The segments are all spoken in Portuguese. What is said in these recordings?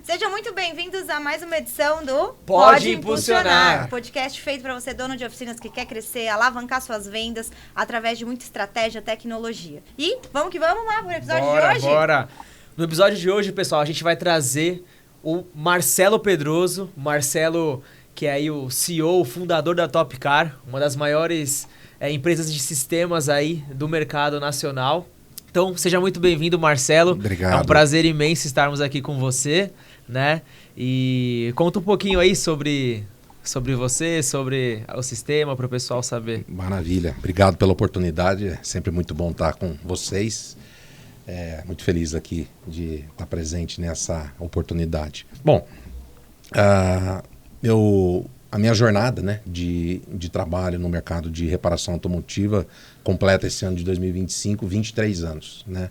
Sejam muito bem-vindos a mais uma edição do Pode Impulsionar. Podcast feito para você, dono de oficinas que quer crescer, alavancar suas vendas através de muita estratégia, tecnologia. E vamos que vamos lá pro episódio de hoje? Bora! No episódio de hoje, pessoal, a gente vai trazer o Marcelo Pedroso. Marcelo, que é aí o CEO, o fundador da Topcar, uma das maiores empresas de sistemas aí do mercado nacional. Então, seja muito bem-vindo, Marcelo. Obrigado. É um prazer imenso estarmos aqui com você, né? E conta um pouquinho aí sobre você, sobre o sistema, para o pessoal saber. Maravilha. Obrigado pela oportunidade. É sempre muito bom estar com vocês. Muito feliz aqui de estar presente nessa oportunidade. Bom, a minha jornada, né, de trabalho no mercado de reparação automotiva completa esse ano de 2025, 23 anos, né?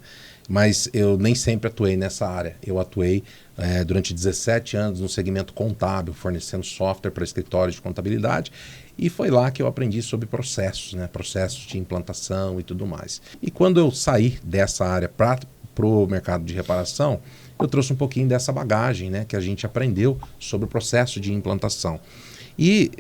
Mas eu nem sempre atuei nessa área. Eu atuei durante 17 anos no segmento contábil, fornecendo software para escritórios de contabilidade, e foi lá que eu aprendi sobre processos, né? Processos de implantação e tudo mais. E quando eu saí dessa área para o mercado de reparação, eu trouxe um pouquinho dessa bagagem, né, que a gente aprendeu sobre o processo de implantação. E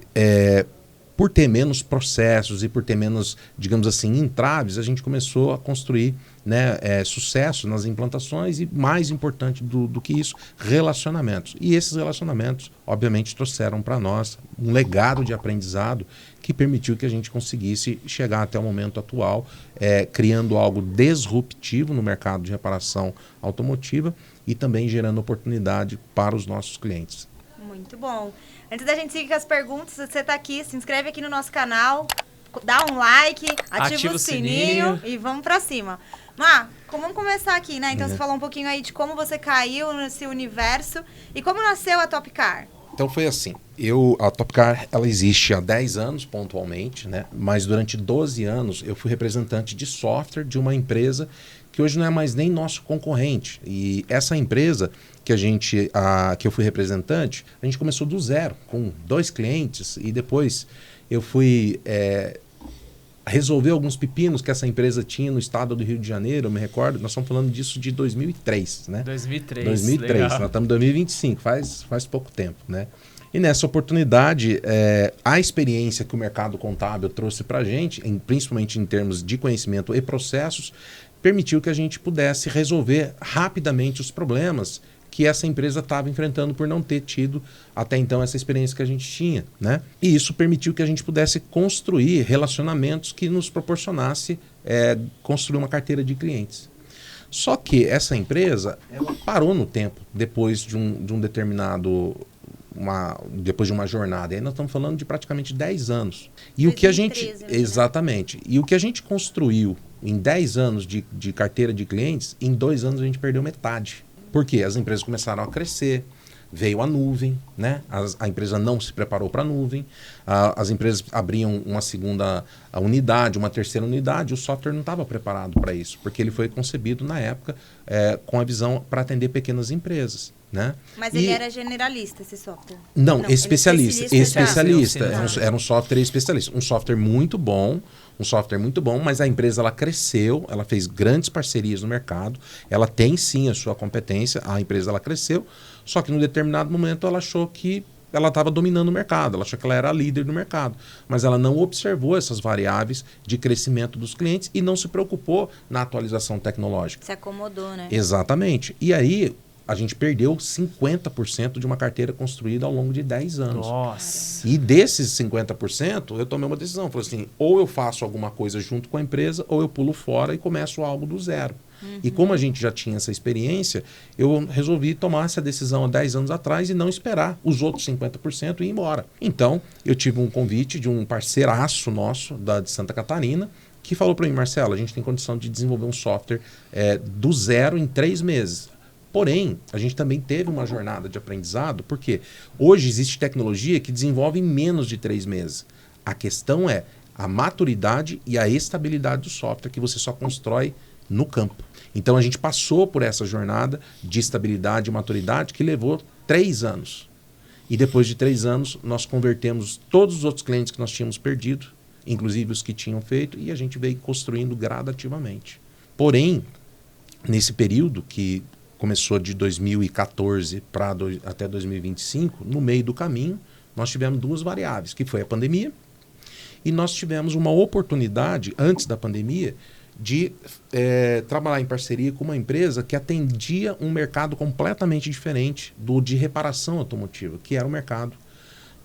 por ter menos processos e por ter menos, digamos assim, entraves, a gente começou a construir, né, sucesso nas implantações e, mais importante do que isso, relacionamentos. E esses relacionamentos, obviamente, trouxeram para nós um legado de aprendizado que permitiu que a gente conseguisse chegar até o momento atual, criando algo disruptivo no mercado de reparação automotiva e também gerando oportunidade para os nossos clientes. Muito bom. Antes da gente seguir com as perguntas, você está aqui, se inscreve aqui no nosso canal, dá um like, ativa o sininho e vamos para cima. Má, vamos começar aqui, né? Então você falou um pouquinho aí de como você caiu nesse universo e como nasceu a Topcar. Então foi assim, a Topcar, ela existe há 10 anos pontualmente, né? Mas durante 12 anos eu fui representante de software de uma empresa que hoje não é mais nem nosso concorrente. E essa empresa que eu fui representante, a gente começou do zero, com 2 clientes, e depois eu fui resolver alguns pepinos que essa empresa tinha no estado do Rio de Janeiro, eu me recordo, nós estamos falando disso de 2003, né? 2003, legal. Nós estamos em 2025, faz pouco tempo, né? E nessa oportunidade, a experiência que o mercado contábil trouxe para a gente, principalmente em termos de conhecimento e processos, permitiu que a gente pudesse resolver rapidamente os problemas que essa empresa estava enfrentando por não ter tido até então essa experiência que a gente tinha, né? E isso permitiu que a gente pudesse construir relacionamentos que nos proporcionasse construir uma carteira de clientes. Só que essa empresa ela parou no tempo depois de um determinado... depois de uma jornada. E aí nós estamos falando de praticamente 10 anos. E 2013, o que a gente... Né? Exatamente. E o que a gente construiu em 10 anos de carteira de clientes, em 2 anos a gente perdeu metade. Por quê? As empresas começaram a crescer, veio a nuvem, né? A empresa não se preparou para a nuvem, as empresas abriam uma segunda unidade, uma terceira unidade, o software não estava preparado para isso, porque ele foi concebido na época com a visão para atender pequenas empresas. Né? Mas ele era generalista, esse software? Não, especialista. Era um software especialista. Um software muito bom, mas a empresa ela cresceu, ela fez grandes parcerias no mercado, ela tem sim a sua competência, a empresa ela cresceu, só que num determinado momento ela achou que ela estava dominando o mercado, ela achou que ela era a líder do mercado, mas ela não observou essas variáveis de crescimento dos clientes e não se preocupou na atualização tecnológica. Se acomodou, né? Exatamente. E aí a gente perdeu 50% de uma carteira construída ao longo de 10 anos. Nossa! E desses 50%, eu tomei uma decisão. Falei assim, ou eu faço alguma coisa junto com a empresa, ou eu pulo fora e começo algo do zero. E como a gente já tinha essa experiência, eu resolvi tomar essa decisão há 10 anos atrás e não esperar os outros 50% e ir embora. Então, eu tive um convite de um parceiraço nosso de Santa Catarina, que falou para mim, Marcelo, a gente tem condição de desenvolver um software do zero em 3 meses. Porém, a gente também teve uma jornada de aprendizado, porque hoje existe tecnologia que desenvolve em menos de 3 meses. A questão é a maturidade e a estabilidade do software que você só constrói no campo. Então, a gente passou por essa jornada de estabilidade e maturidade que levou 3 anos. E depois de 3 anos, nós convertemos todos os outros clientes que nós tínhamos perdido, inclusive os que tinham feito, e a gente veio construindo gradativamente. Porém, nesse período que começou de 2014 até 2025, no meio do caminho, nós tivemos duas variáveis, que foi a pandemia, e nós tivemos uma oportunidade, antes da pandemia, de trabalhar em parceria com uma empresa que atendia um mercado completamente diferente do de reparação automotiva, que era o mercado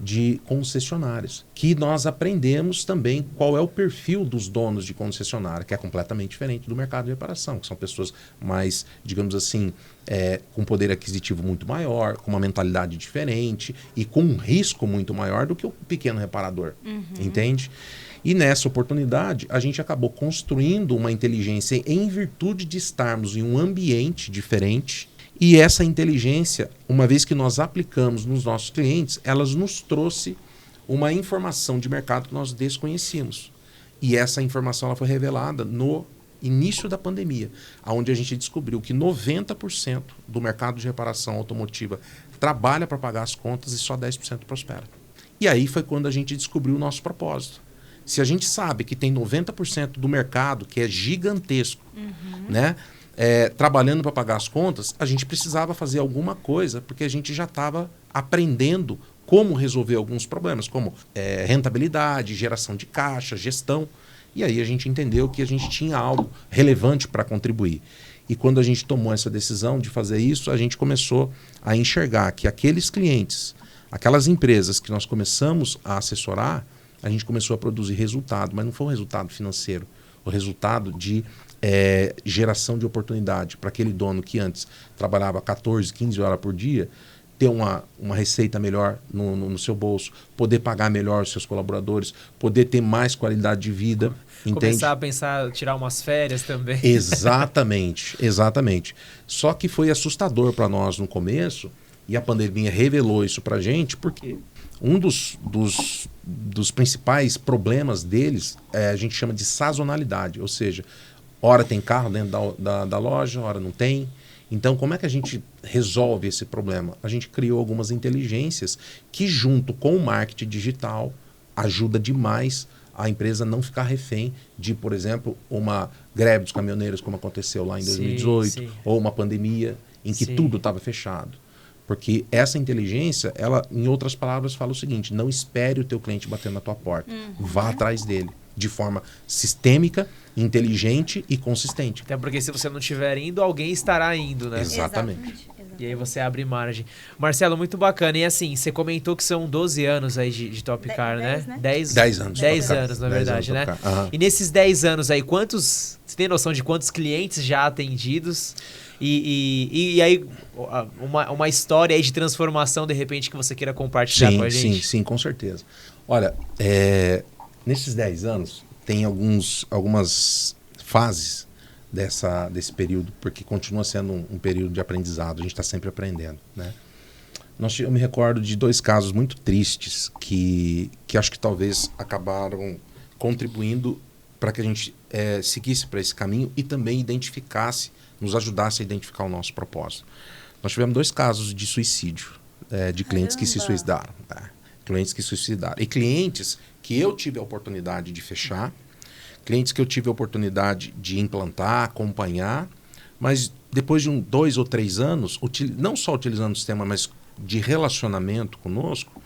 de concessionárias, que nós aprendemos também qual é o perfil dos donos de concessionária, que é completamente diferente do mercado de reparação, que são pessoas mais, digamos assim, com poder aquisitivo muito maior, com uma mentalidade diferente e com um risco muito maior do que o pequeno reparador, entende? E nessa oportunidade, a gente acabou construindo uma inteligência em virtude de estarmos em um ambiente diferente. E essa inteligência, uma vez que nós aplicamos nos nossos clientes, elas nos trouxe uma informação de mercado que nós desconhecíamos. E essa informação ela foi revelada no início da pandemia, onde a gente descobriu que 90% do mercado de reparação automotiva trabalha para pagar as contas e só 10% prospera. E aí foi quando a gente descobriu o nosso propósito. Se a gente sabe que tem 90% do mercado, que é gigantesco, né? Trabalhando para pagar as contas, a gente precisava fazer alguma coisa, porque a gente já estava aprendendo como resolver alguns problemas, como rentabilidade, geração de caixa, gestão. E aí a gente entendeu que a gente tinha algo relevante para contribuir. E quando a gente tomou essa decisão de fazer isso, a gente começou a enxergar que aqueles clientes, aquelas empresas que nós começamos a assessorar, a gente começou a produzir resultado, mas não foi um resultado financeiro, o resultado de geração de oportunidade para aquele dono que antes trabalhava 14, 15 horas por dia, ter uma receita melhor no seu bolso, poder pagar melhor os seus colaboradores, poder ter mais qualidade de vida. Começar a pensar, tirar umas férias também. Exatamente, exatamente. Só que foi assustador para nós no começo, e a pandemia revelou isso para a gente, porque um dos principais problemas deles a gente chama de sazonalidade, ou seja, hora tem carro dentro da loja, hora não tem. Então, como é que a gente resolve esse problema? A gente criou algumas inteligências que, junto com o marketing digital, ajuda demais a empresa não ficar refém de, por exemplo, uma greve dos caminhoneiros, como aconteceu lá em 2018, sim. Ou uma pandemia em que tudo estava fechado. Porque essa inteligência, ela, em outras palavras, fala o seguinte: não espere o teu cliente bater na tua porta. Vá atrás dele, de forma sistêmica, inteligente e consistente. Até porque se você não estiver indo, alguém estará indo, né? Exatamente. E aí você abre margem. Marcelo, muito bacana. E assim, você comentou que são 12 anos aí de Topcar, né? 10 anos. 10 anos, na verdade, né? E nesses 10 anos aí, você tem noção de quantos clientes já atendidos? E aí, uma história aí de transformação, de repente, que você queira compartilhar com a gente? Sim, com certeza. Olha, nesses 10 anos, tem algumas fases desse período, porque continua sendo um período de aprendizado, a gente está sempre aprendendo, né? Eu me recordo de 2 casos muito tristes que acho que talvez acabaram contribuindo para que a gente seguisse para esse caminho e também nos ajudasse a identificar o nosso propósito. Nós tivemos 2 casos de suicídio, de clientes que se suicidaram. Clientes que se suicidaram. E clientes que eu tive a oportunidade de fechar, clientes que eu tive a oportunidade de implantar, acompanhar, mas depois de 2 ou 3 anos, não só utilizando o sistema, mas de relacionamento conosco,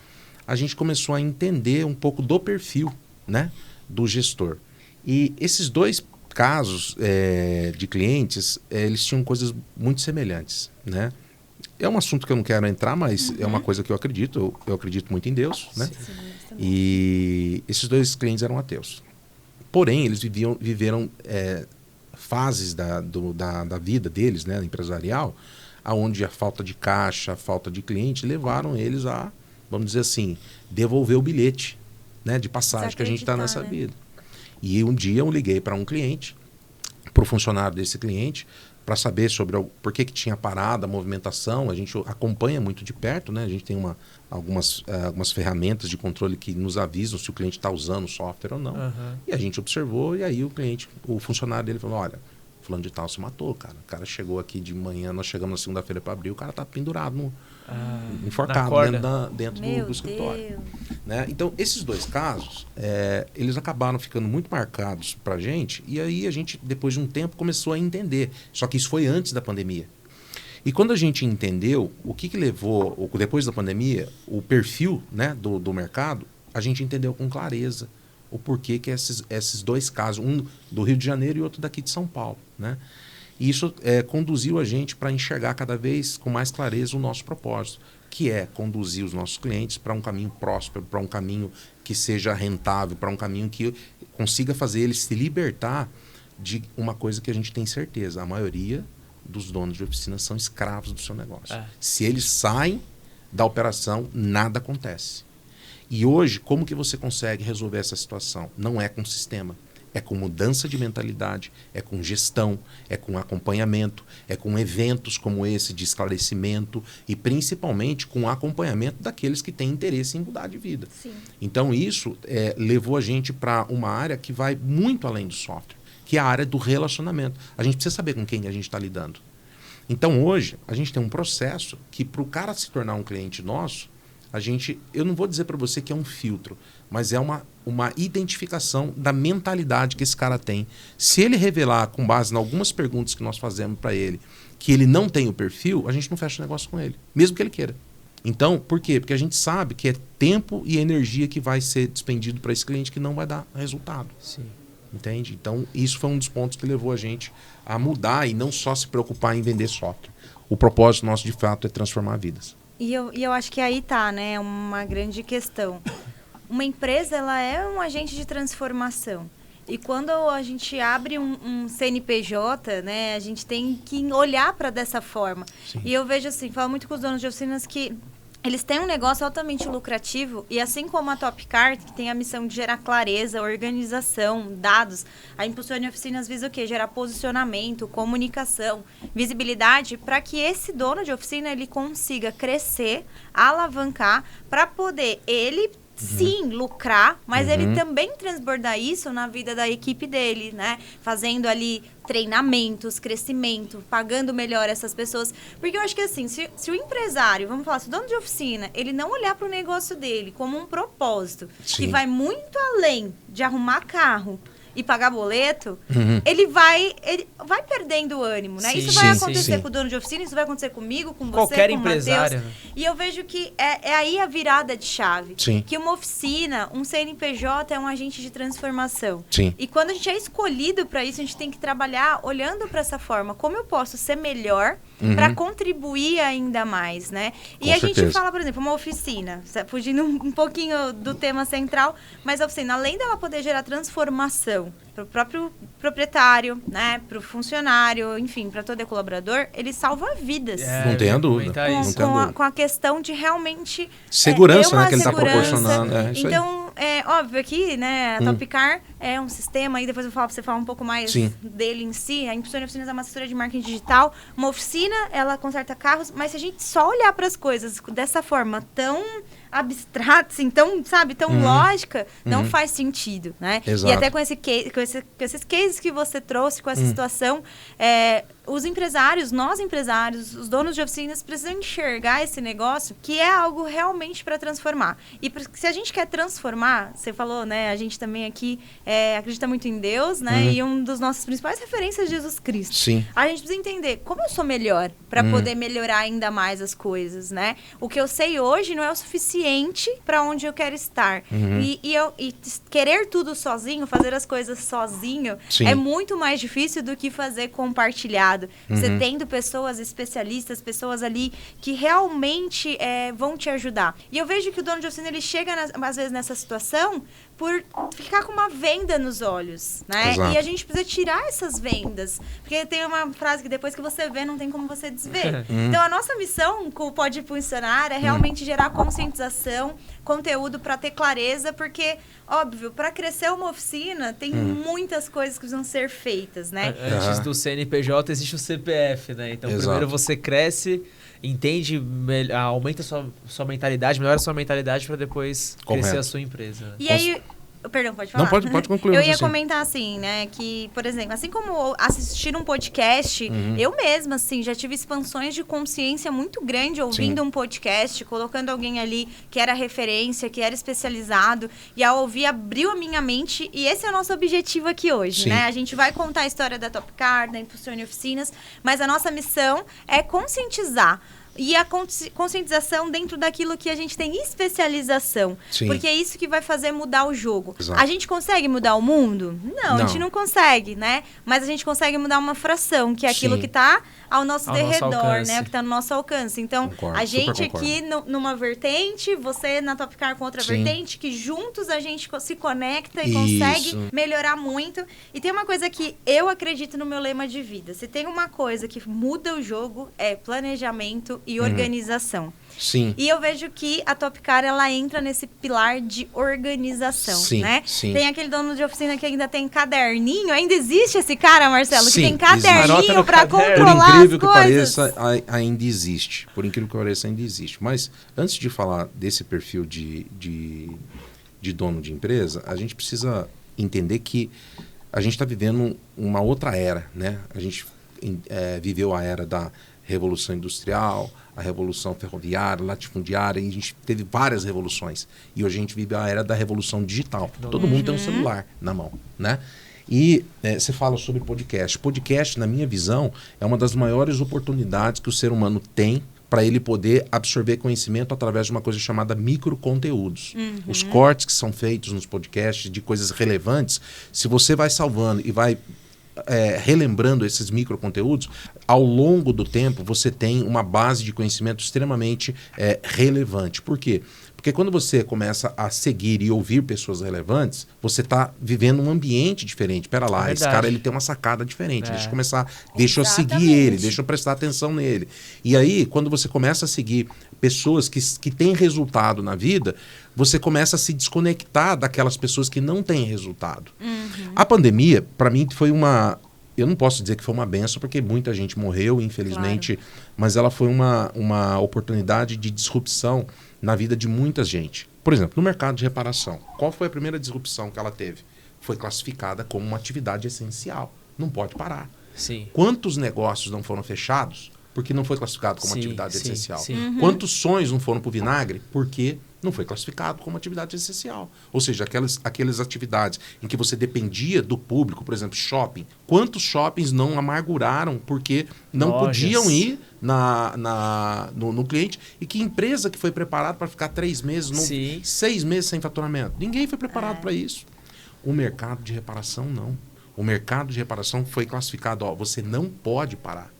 a gente começou a entender um pouco do perfil, né, do gestor. E esses 2 casos de clientes, eles tinham coisas muito semelhantes, né? É um assunto que eu não quero entrar, mas é uma coisa que eu acredito. Eu acredito muito em Deus, né? Sim. E esses 2 clientes eram ateus. Porém, eles viveram fases da vida deles, né, empresarial, onde a falta de caixa, a falta de cliente levaram eles a, vamos dizer assim, devolver o bilhete, né, de passagem que a gente está nessa vida. E um dia eu liguei para um cliente, para o funcionário desse cliente, para saber sobre por que tinha parado a movimentação. A gente acompanha muito de perto, né? A gente tem algumas ferramentas de controle que nos avisam se o cliente está usando o software ou não. E a gente observou, e aí o funcionário dele falou: olha, fulano de tal se matou, cara. O cara chegou aqui de manhã, nós chegamos na segunda-feira para abrir, o cara tá pendurado, enforcado dentro do escritório. Né? Então, esses 2 casos, eles acabaram ficando muito marcados para a gente, e aí a gente, depois de um tempo, começou a entender. Só que isso foi antes da pandemia. E quando a gente entendeu o que levou, depois da pandemia, o perfil, né, do mercado, a gente entendeu com clareza o porquê que esses dois casos, um do Rio de Janeiro e outro daqui de São Paulo, né? E isso conduziu a gente para enxergar cada vez com mais clareza o nosso propósito, que é conduzir os nossos clientes para um caminho próspero, para um caminho que seja rentável, para um caminho que consiga fazer eles se libertar de uma coisa que a gente tem certeza: a maioria dos donos de oficina são escravos do seu negócio. Se eles saem da operação, nada acontece. E hoje, como que você consegue resolver essa situação? Não é com sistema. É com mudança de mentalidade, é com gestão, é com acompanhamento, é com eventos como esse de esclarecimento e principalmente com acompanhamento daqueles que têm interesse em mudar de vida. Sim. Então isso levou a gente para uma área que vai muito além do software, que é a área do relacionamento. A gente precisa saber com quem a gente está lidando. Então hoje a gente tem um processo que para o cara se tornar um cliente nosso, eu não vou dizer para você que é um filtro, mas é uma identificação da mentalidade que esse cara tem. Se ele revelar, com base em algumas perguntas que nós fazemos para ele, que ele não tem o perfil, a gente não fecha o negócio com ele, mesmo que ele queira. Então, por quê? Porque a gente sabe que é tempo e energia que vai ser despendido para esse cliente que não vai dar resultado. Sim. Entende? Então, isso foi um dos pontos que levou a gente a mudar e não só se preocupar em vender software. O propósito nosso, de fato, é transformar vidas. E eu acho que aí tá, né, uma grande questão. Uma empresa, ela é um agente de transformação. E quando a gente abre um CNPJ, né, a gente tem que olhar para dessa forma. Sim. E eu vejo assim, falo muito com os donos de oficinas que eles têm um negócio altamente lucrativo e assim como a Topcar, que tem a missão de gerar clareza, organização, dados, a Impulsione Oficinas visa o quê? Gerar posicionamento, comunicação, visibilidade, para que esse dono de oficina ele consiga crescer, alavancar, para poder sim, lucrar, mas ele também transbordar isso na vida da equipe dele, né? Fazendo ali treinamentos, crescimento, pagando melhor essas pessoas. Porque eu acho que assim, se o empresário, vamos falar, se o dono de oficina, ele não olhar para o negócio dele como um propósito, que vai muito além de arrumar carro e pagar boleto, ele vai perdendo o ânimo, né? Sim, isso vai acontecer com o dono de oficina, isso vai acontecer comigo, com qualquer você, com o empresário, Matheus. né? E eu vejo que é aí a virada de chave. Sim. Que uma oficina, um CNPJ é um agente de transformação. Sim. E quando a gente é escolhido para isso, a gente tem que trabalhar olhando para essa forma. Como eu posso ser melhor para contribuir ainda mais, né? E Com a certeza. gente fala, por exemplo, uma oficina, fugindo um pouquinho do tema central, mas a oficina, além dela poder gerar transformação para o próprio proprietário, né, para o funcionário, enfim, para todo colaborador, ele salva vidas. Não tenha dúvida. Com a questão de realmente segurança, né, que ele está segurança. proporcionando. É isso então, é óbvio aqui, né, a Topcar é um sistema, aí depois eu vou falar para você falar um pouco mais dele em si. A Impulsione Oficinas é uma assessoria de marketing digital. Uma oficina, ela conserta carros, mas se a gente só olhar para as coisas dessa forma tão abstrata, assim, tão lógica, não faz sentido, né? Exato. E até com esses cases que você trouxe, com essa situação, os empresários, nós empresários, os donos de oficinas precisam enxergar esse negócio que é algo realmente para transformar. E se a gente quer transformar, você falou, né, a gente também aqui acredita muito em Deus, né, e um dos nossos principais referências é Jesus Cristo. Sim. A gente precisa entender como eu sou melhor para poder melhorar ainda mais as coisas, né? O que eu sei hoje não é o suficiente para onde eu quero estar. E querer tudo sozinho, fazer as coisas sozinho, é muito mais difícil do que fazer compartilhado. Você tendo pessoas especialistas, pessoas ali que realmente vão te ajudar. E eu vejo que o dono de oficina, ele chega às vezes nessa situação por ficar com uma venda nos olhos, né? Exato. E a gente precisa tirar essas vendas. Porque tem uma frase que depois que você vê, não tem como você desver. Então, a nossa missão com o Pode Funcionar é realmente gerar conscientização, conteúdo para ter clareza, porque, óbvio, para crescer uma oficina, tem muitas coisas que precisam ser feitas, né? Antes do CNPJ existe o CPF, né? Então, Exato. primeiro você cresce, entende, aumenta sua mentalidade, melhora a sua mentalidade para depois crescer a sua empresa. E aí, Perdão, pode falar? Não, pode concluir. Eu ia comentar assim, né, que, por exemplo, assim como assistir um podcast, eu mesma, assim, já tive expansões de consciência muito grande ouvindo um podcast, colocando alguém ali que era referência, que era especializado, e ao ouvir abriu a minha mente, e esse é o nosso objetivo aqui hoje, né? A gente vai contar a história da Topcar, da Impulsione Oficinas, mas a nossa missão é conscientizar. E a conscientização dentro daquilo que a gente tem especialização. Sim. Porque é isso que vai fazer mudar o jogo. Exato. A gente consegue mudar o mundo? Não, a gente não consegue, né? Mas a gente consegue mudar uma fração, que é aquilo que está ao nosso derredor, né? Que está no nosso alcance. Então, a gente aqui numa vertente, você na Topcar com outra vertente, que juntos a gente se conecta e consegue melhorar muito. E tem uma coisa que eu acredito no meu lema de vida. Se tem uma coisa que muda o jogo, é planejamento e organização. Sim. E eu vejo que a Topcar, ela entra nesse pilar de organização, né? Sim. Tem aquele dono de oficina que ainda tem caderninho. Ainda existe esse cara, Marcelo, que tem caderninho para controlar as coisas. Por incrível que pareça, ainda existe. Por incrível que pareça, ainda existe. Mas antes de falar desse perfil de dono de empresa, a gente precisa entender que a gente está vivendo uma outra era, né? A gente viveu a era da Revolução Industrial, a Revolução Ferroviária, Latifundiária, e a gente teve várias revoluções. E hoje a gente vive a era da Revolução Digital. Todo mundo tem um celular na mão, né? E você fala sobre podcast. Podcast, na minha visão, é uma das maiores oportunidades que o ser humano tem para ele poder absorver conhecimento através de uma coisa chamada microconteúdos. Os cortes que são feitos nos podcasts de coisas relevantes, se você vai salvando e vai relembrando esses microconteúdos, ao longo do tempo você tem uma base de conhecimento extremamente relevante. Por quê? Porque quando você começa a seguir e ouvir pessoas relevantes, você está vivendo um ambiente diferente. Pera lá, esse cara ele tem uma sacada diferente. Deixa eu seguir ele, deixa eu prestar atenção nele. E aí, quando você começa a seguir pessoas que têm resultado na vida, você começa a se desconectar daquelas pessoas que não têm resultado. A pandemia, para mim, foi uma... Eu não posso dizer que foi uma benção, porque muita gente morreu, infelizmente, mas ela foi uma oportunidade de disrupção na vida de muita gente. Por exemplo, no mercado de reparação, qual foi a primeira disrupção que ela teve? Foi classificada como uma atividade essencial. Não pode parar. Sim. Quantos negócios não foram fechados porque não foi classificado como atividade essencial? Quantos sonhos não foram para o vinagre porque não foi classificado como atividade essencial? Ou seja, aquelas atividades em que você dependia do público, por exemplo, shopping. Quantos shoppings não amarguraram porque não podiam ir no cliente? E que empresa que foi preparada para ficar 3 meses, 6 meses sem faturamento? Ninguém foi preparado para isso. O mercado de reparação, não. O mercado de reparação foi classificado, você não pode parar.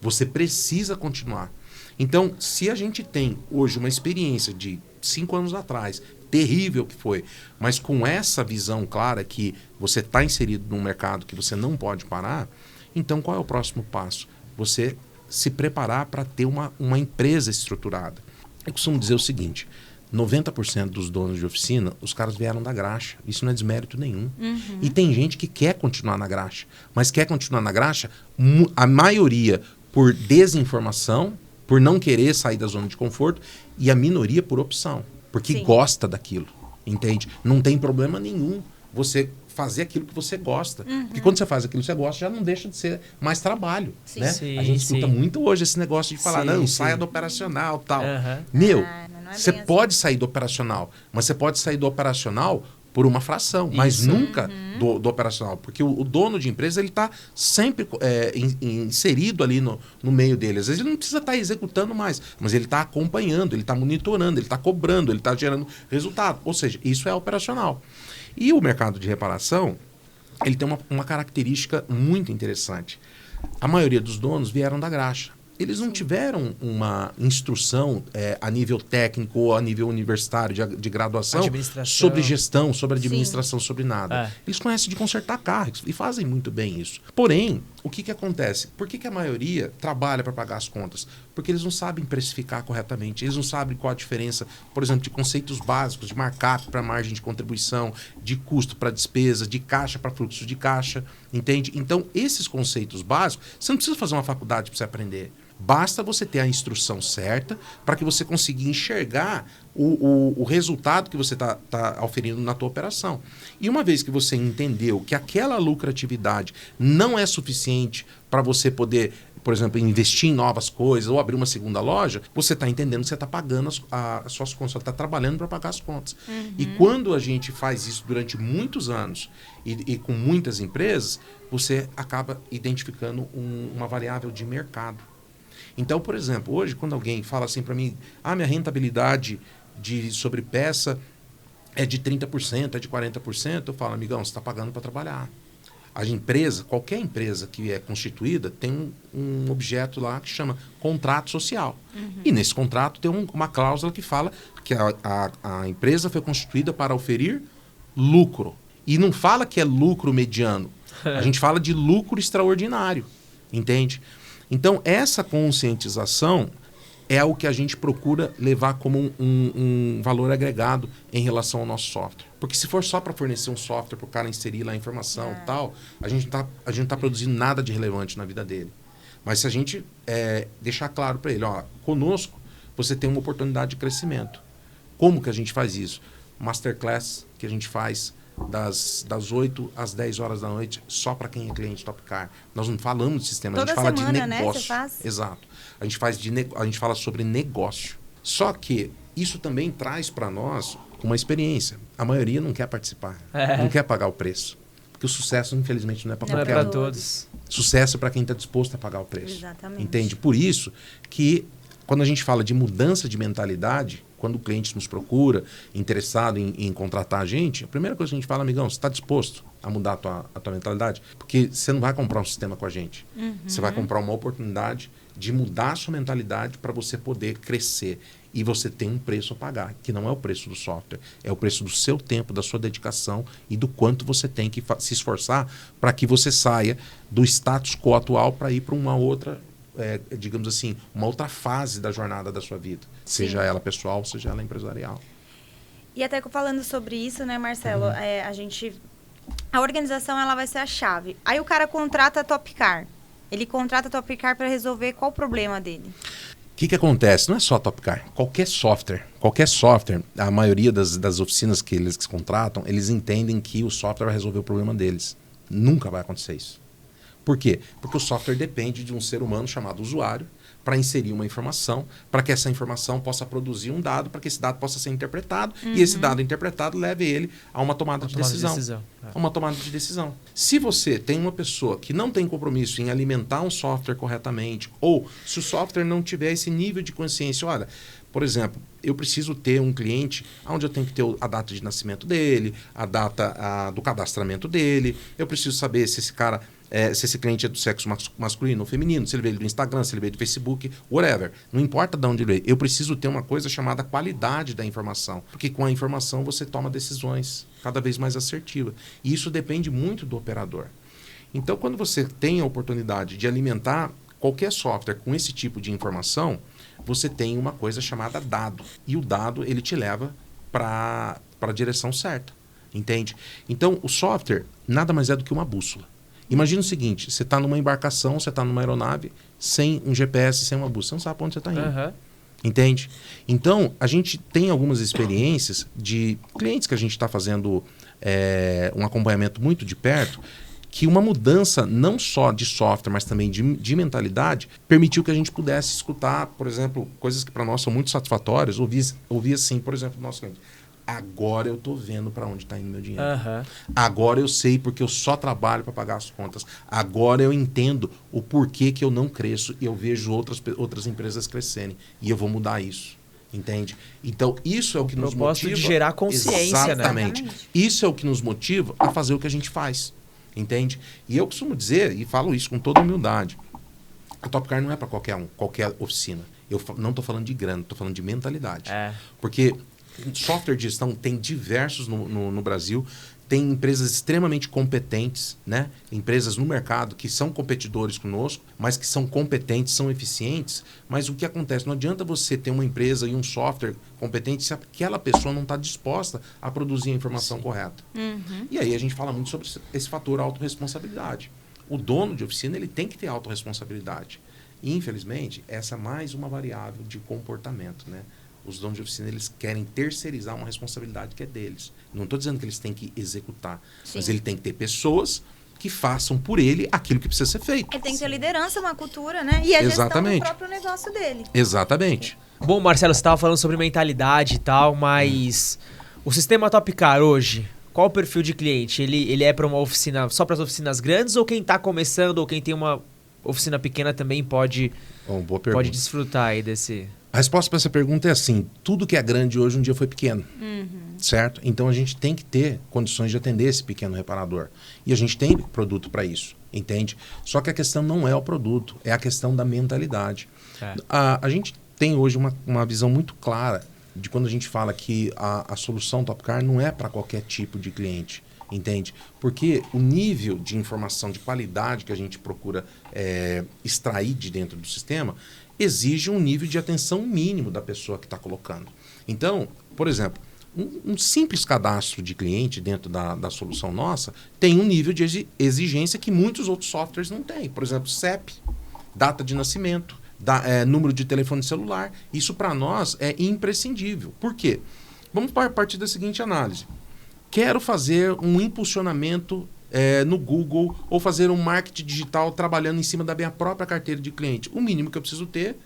Você precisa continuar. Então, se a gente tem hoje uma experiência de 5 anos atrás, terrível que foi, mas com essa visão clara que você está inserido num mercado que você não pode parar, então qual é o próximo passo? Você se preparar para ter uma empresa estruturada. Eu costumo dizer o seguinte, 90% dos donos de oficina, os caras vieram da graxa. Isso não é desmérito nenhum. E tem gente que quer continuar na graxa, mas quer continuar na graxa, a maioria por desinformação, por não querer sair da zona de conforto, e a minoria por opção, porque gosta daquilo, entende? Não tem problema nenhum você fazer aquilo que você gosta. Porque quando você faz aquilo que você gosta, já não deixa de ser mais trabalho. Né? A gente escuta muito hoje esse negócio de falar, saia do operacional, tal. Você pode sair do operacional, mas você pode sair do operacional por uma fração, mas nunca do operacional, porque o dono de empresa ele está sempre inserido ali no meio dele. Às vezes ele não precisa estar executando mais, mas ele está acompanhando, ele está monitorando, ele está cobrando, ele está gerando resultado. Ou seja, isso é operacional. E o mercado de reparação, ele tem uma característica muito interessante. A maioria dos donos vieram da graxa. Eles não tiveram uma instrução a nível técnico ou a nível universitário de graduação sobre gestão, sobre administração, sobre nada. Eles conhecem de consertar carros e fazem muito bem isso. Porém, o que acontece? Por que a maioria trabalha para pagar as contas? Porque eles não sabem precificar corretamente, eles não sabem qual a diferença, por exemplo, de conceitos básicos, de markup para margem de contribuição, de custo para despesa, de caixa para fluxo de caixa, entende? Então, esses conceitos básicos, você não precisa fazer uma faculdade para você aprender. Basta você ter a instrução certa para que você consiga enxergar o resultado que você está oferindo na tua operação. E uma vez que você entendeu que aquela lucratividade não é suficiente para você poder, por exemplo, investir em novas coisas ou abrir uma segunda loja, você está entendendo que você está pagando as suas contas, você está trabalhando para pagar as contas. E quando a gente faz isso durante muitos anos e com muitas empresas, você acaba identificando uma variável de mercado. Então, por exemplo, hoje, quando alguém fala assim para mim, minha rentabilidade de sobrepeça é de 30%, é de 40%, eu falo, amigão, você está pagando para trabalhar. A empresa, qualquer empresa que é constituída, tem um objeto lá que chama contrato social. E nesse contrato tem uma cláusula que fala que a empresa foi constituída para oferir lucro. E não fala que é lucro mediano. A gente fala de lucro extraordinário. Entende? Então, essa conscientização é o que a gente procura levar como um valor agregado em relação ao nosso software. Porque se for só para fornecer um software para o cara inserir lá a informação e tal, a gente não tá produzindo nada de relevante na vida dele. Mas se a gente deixar claro para ele, conosco você tem uma oportunidade de crescimento. Como que a gente faz isso? Masterclass que a gente faz das 8 às 10 horas da noite, só para quem é cliente Topcar. Nós não falamos de sistema, toda a gente fala semana, de negócio. Né? Você faz? Exato. A gente fala sobre negócio. Só que isso também traz para nós uma experiência. A maioria não quer participar, não quer pagar o preço. Porque o sucesso, infelizmente, não é para qualquer um. Não é para todos. Sucesso é para quem está disposto a pagar o preço. Exatamente. Entende? Por isso que, quando a gente fala de mudança de mentalidade, quando o cliente nos procura, interessado em contratar a gente, a primeira coisa que a gente fala, amigão, você está disposto a mudar a tua mentalidade? Porque você não vai comprar um sistema com a gente. Você vai comprar uma oportunidade de mudar a sua mentalidade para você poder crescer. E você tem um preço a pagar, que não é o preço do software, é o preço do seu tempo, da sua dedicação e do quanto você tem que se esforçar para que você saia do status quo atual para ir para uma outra, digamos assim, uma outra fase da jornada da sua vida. Sim. Seja ela pessoal, seja ela empresarial. E até falando sobre isso, né, Marcelo, a organização ela vai ser a chave. Aí o cara contrata a Topcar. Ele contrata a Topcar para resolver qual o problema dele? O que acontece? Não é só a Topcar. Qualquer software, a maioria das oficinas que eles contratam, eles entendem que o software vai resolver o problema deles. Nunca vai acontecer isso. Por quê? Porque o software depende de um ser humano chamado usuário para inserir uma informação, para que essa informação possa produzir um dado, para que esse dado possa ser interpretado e esse dado interpretado leve ele a uma tomada de decisão. Uma tomada de decisão. Se você tem uma pessoa que não tem compromisso em alimentar um software corretamente, ou se o software não tiver esse nível de consciência, olha, por exemplo, eu preciso ter um cliente onde eu tenho que ter a data de nascimento dele, a data do cadastramento dele, eu preciso saber se esse cara... se esse cliente é do sexo masculino ou feminino, se ele veio do Instagram, se ele veio do Facebook, whatever. Não importa de onde ele veio. Eu preciso ter uma coisa chamada qualidade da informação. Porque com a informação você toma decisões cada vez mais assertivas. E isso depende muito do operador. Então, quando você tem a oportunidade de alimentar qualquer software com esse tipo de informação, você tem uma coisa chamada dado. E o dado, ele te leva para a direção certa. Entende? Então, o software nada mais é do que uma bússola. Imagina o seguinte, você está numa embarcação, você está numa aeronave, sem um GPS, sem uma bússola. Você não sabe para onde você está indo. Entende? Então, a gente tem algumas experiências de clientes que a gente está fazendo um acompanhamento muito de perto, que uma mudança não só de software, mas também de mentalidade, permitiu que a gente pudesse escutar, por exemplo, coisas que para nós são muito satisfatórias. Ouvir assim, por exemplo, do nosso cliente. Agora eu estou vendo para onde está indo meu dinheiro. Agora eu sei porque eu só trabalho para pagar as contas. Agora eu entendo o porquê que eu não cresço e eu vejo outras empresas crescerem. E eu vou mudar isso. Entende? Então, isso é o que nos motiva... de gerar consciência, Exatamente. Isso é o que nos motiva a fazer o que a gente faz. Entende? E eu costumo dizer, e falo isso com toda humildade, a Topcar não é para qualquer um, qualquer oficina. Eu não estou falando de grana, estou falando de mentalidade. Porque... software de gestão tem diversos no Brasil, tem empresas extremamente competentes, né? Empresas no mercado que são competidores conosco, mas que são competentes, são eficientes. Mas o que acontece? Não adianta você ter uma empresa e um software competente se aquela pessoa não está disposta a produzir a informação correta. E aí a gente fala muito sobre esse fator autorresponsabilidade. O dono de oficina ele tem que ter autorresponsabilidade. E, infelizmente, essa é mais uma variável de comportamento, né? Os donos de oficina, eles querem terceirizar uma responsabilidade que é deles. Não estou dizendo que eles têm que executar, mas ele tem que ter pessoas que façam por ele aquilo que precisa ser feito. Ele tem que ter liderança, uma cultura, né? E a gestão do próprio negócio dele. Exatamente. Bom, Marcelo, você estava falando sobre mentalidade e tal, mas o sistema Topcar hoje, qual o perfil de cliente? Ele é para uma oficina, só para as oficinas grandes, ou quem está começando, ou quem tem uma oficina pequena também pode desfrutar aí desse... A resposta para essa pergunta é assim, tudo que é grande hoje um dia foi pequeno, certo? Então a gente tem que ter condições de atender esse pequeno reparador. E a gente tem produto para isso, entende? Só que a questão não é o produto, é a questão da mentalidade. A gente tem hoje uma visão muito clara de quando a gente fala que a solução Topcar não é para qualquer tipo de cliente. Entende? Porque o nível de informação, de qualidade que a gente procura extrair de dentro do sistema exige um nível de atenção mínimo da pessoa que está colocando. Então, por exemplo, um simples cadastro de cliente dentro da solução nossa tem um nível de exigência que muitos outros softwares não têm. Por exemplo, CEP, data de nascimento, número de telefone celular. Isso para nós é imprescindível. Por quê? Vamos partir da seguinte análise. Quero fazer um impulsionamento no Google ou fazer um marketing digital trabalhando em cima da minha própria carteira de cliente. O mínimo que eu preciso ter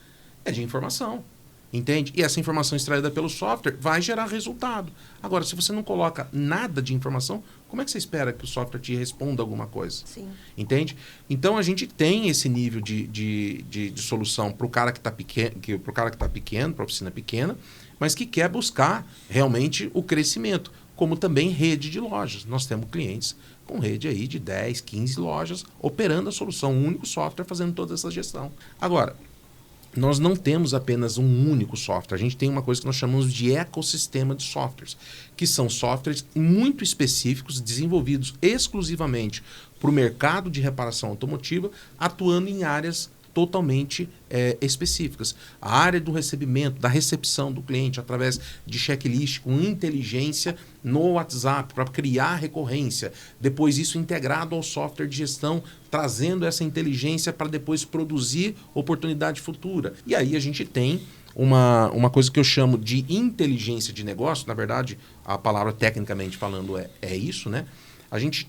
é de informação, entende? E essa informação extraída pelo software vai gerar resultado. Agora, se você não coloca nada de informação, como é que você espera que o software te responda alguma coisa? Sim. Entende? Então, a gente tem esse nível de solução para o cara que está pequeno, para a oficina pequena, mas que quer buscar realmente o crescimento, como também rede de lojas. Nós temos clientes com rede aí de 10, 15 lojas operando a solução, um único software fazendo toda essa gestão. Agora, nós não temos apenas um único software, a gente tem uma coisa que nós chamamos de ecossistema de softwares, que são softwares muito específicos, desenvolvidos exclusivamente para o mercado de reparação automotiva, atuando em áreas totalmente específicas. A área do recebimento, da recepção do cliente, através de checklist com inteligência no WhatsApp, para criar recorrência. Depois isso integrado ao software de gestão, trazendo essa inteligência para depois produzir oportunidade futura. E aí a gente tem uma coisa que eu chamo de inteligência de negócio. Na verdade, a palavra tecnicamente falando é isso, né? A gente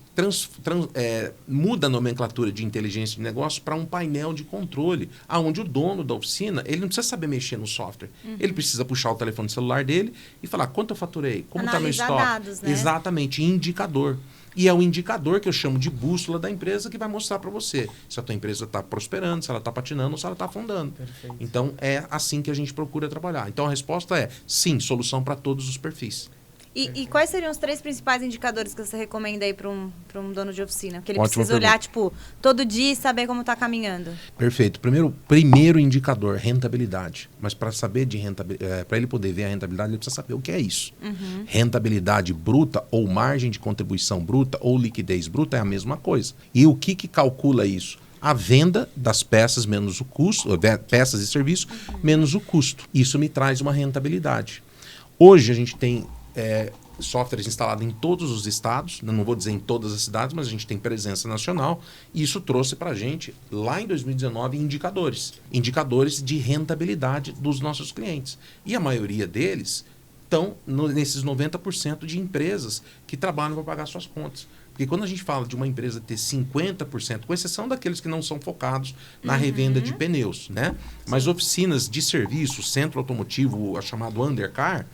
muda a nomenclatura de inteligência de negócio para um painel de controle, onde o dono da oficina ele não precisa saber mexer no software. Ele precisa puxar o telefone celular dele e falar quanto eu faturei, como está meu estoque. Dados, né? Exatamente, indicador. E é o indicador que eu chamo de bússola da empresa que vai mostrar para você se a tua empresa está prosperando, se ela está patinando ou se ela está afundando. Perfeito. Então, é assim que a gente procura trabalhar. Então, a resposta é sim, solução para todos os perfis. E quais seriam os 3 principais indicadores que você recomenda aí para um dono de oficina? Que ele Ótima precisa olhar, tipo, todo dia e saber como está caminhando. Perfeito. Primeiro indicador, rentabilidade. Mas para saber de rentabilidade, para ele poder ver a rentabilidade, ele precisa saber o que é isso. Rentabilidade bruta ou margem de contribuição bruta ou liquidez bruta é a mesma coisa. E o que calcula isso? A venda das peças menos o custo, peças e serviços menos o custo. Isso me traz uma rentabilidade. Hoje a gente tem softwares instalados em todos os estados, não vou dizer em todas as cidades, mas a gente tem presença nacional, e isso trouxe para a gente, lá em 2019, indicadores de rentabilidade dos nossos clientes. E a maioria deles estão nesses 90% de empresas que trabalham para pagar suas contas. Porque quando a gente fala de uma empresa ter 50%, com exceção daqueles que não são focados na revenda de pneus, né? Mas oficinas de serviço, centro automotivo, a chamado undercar,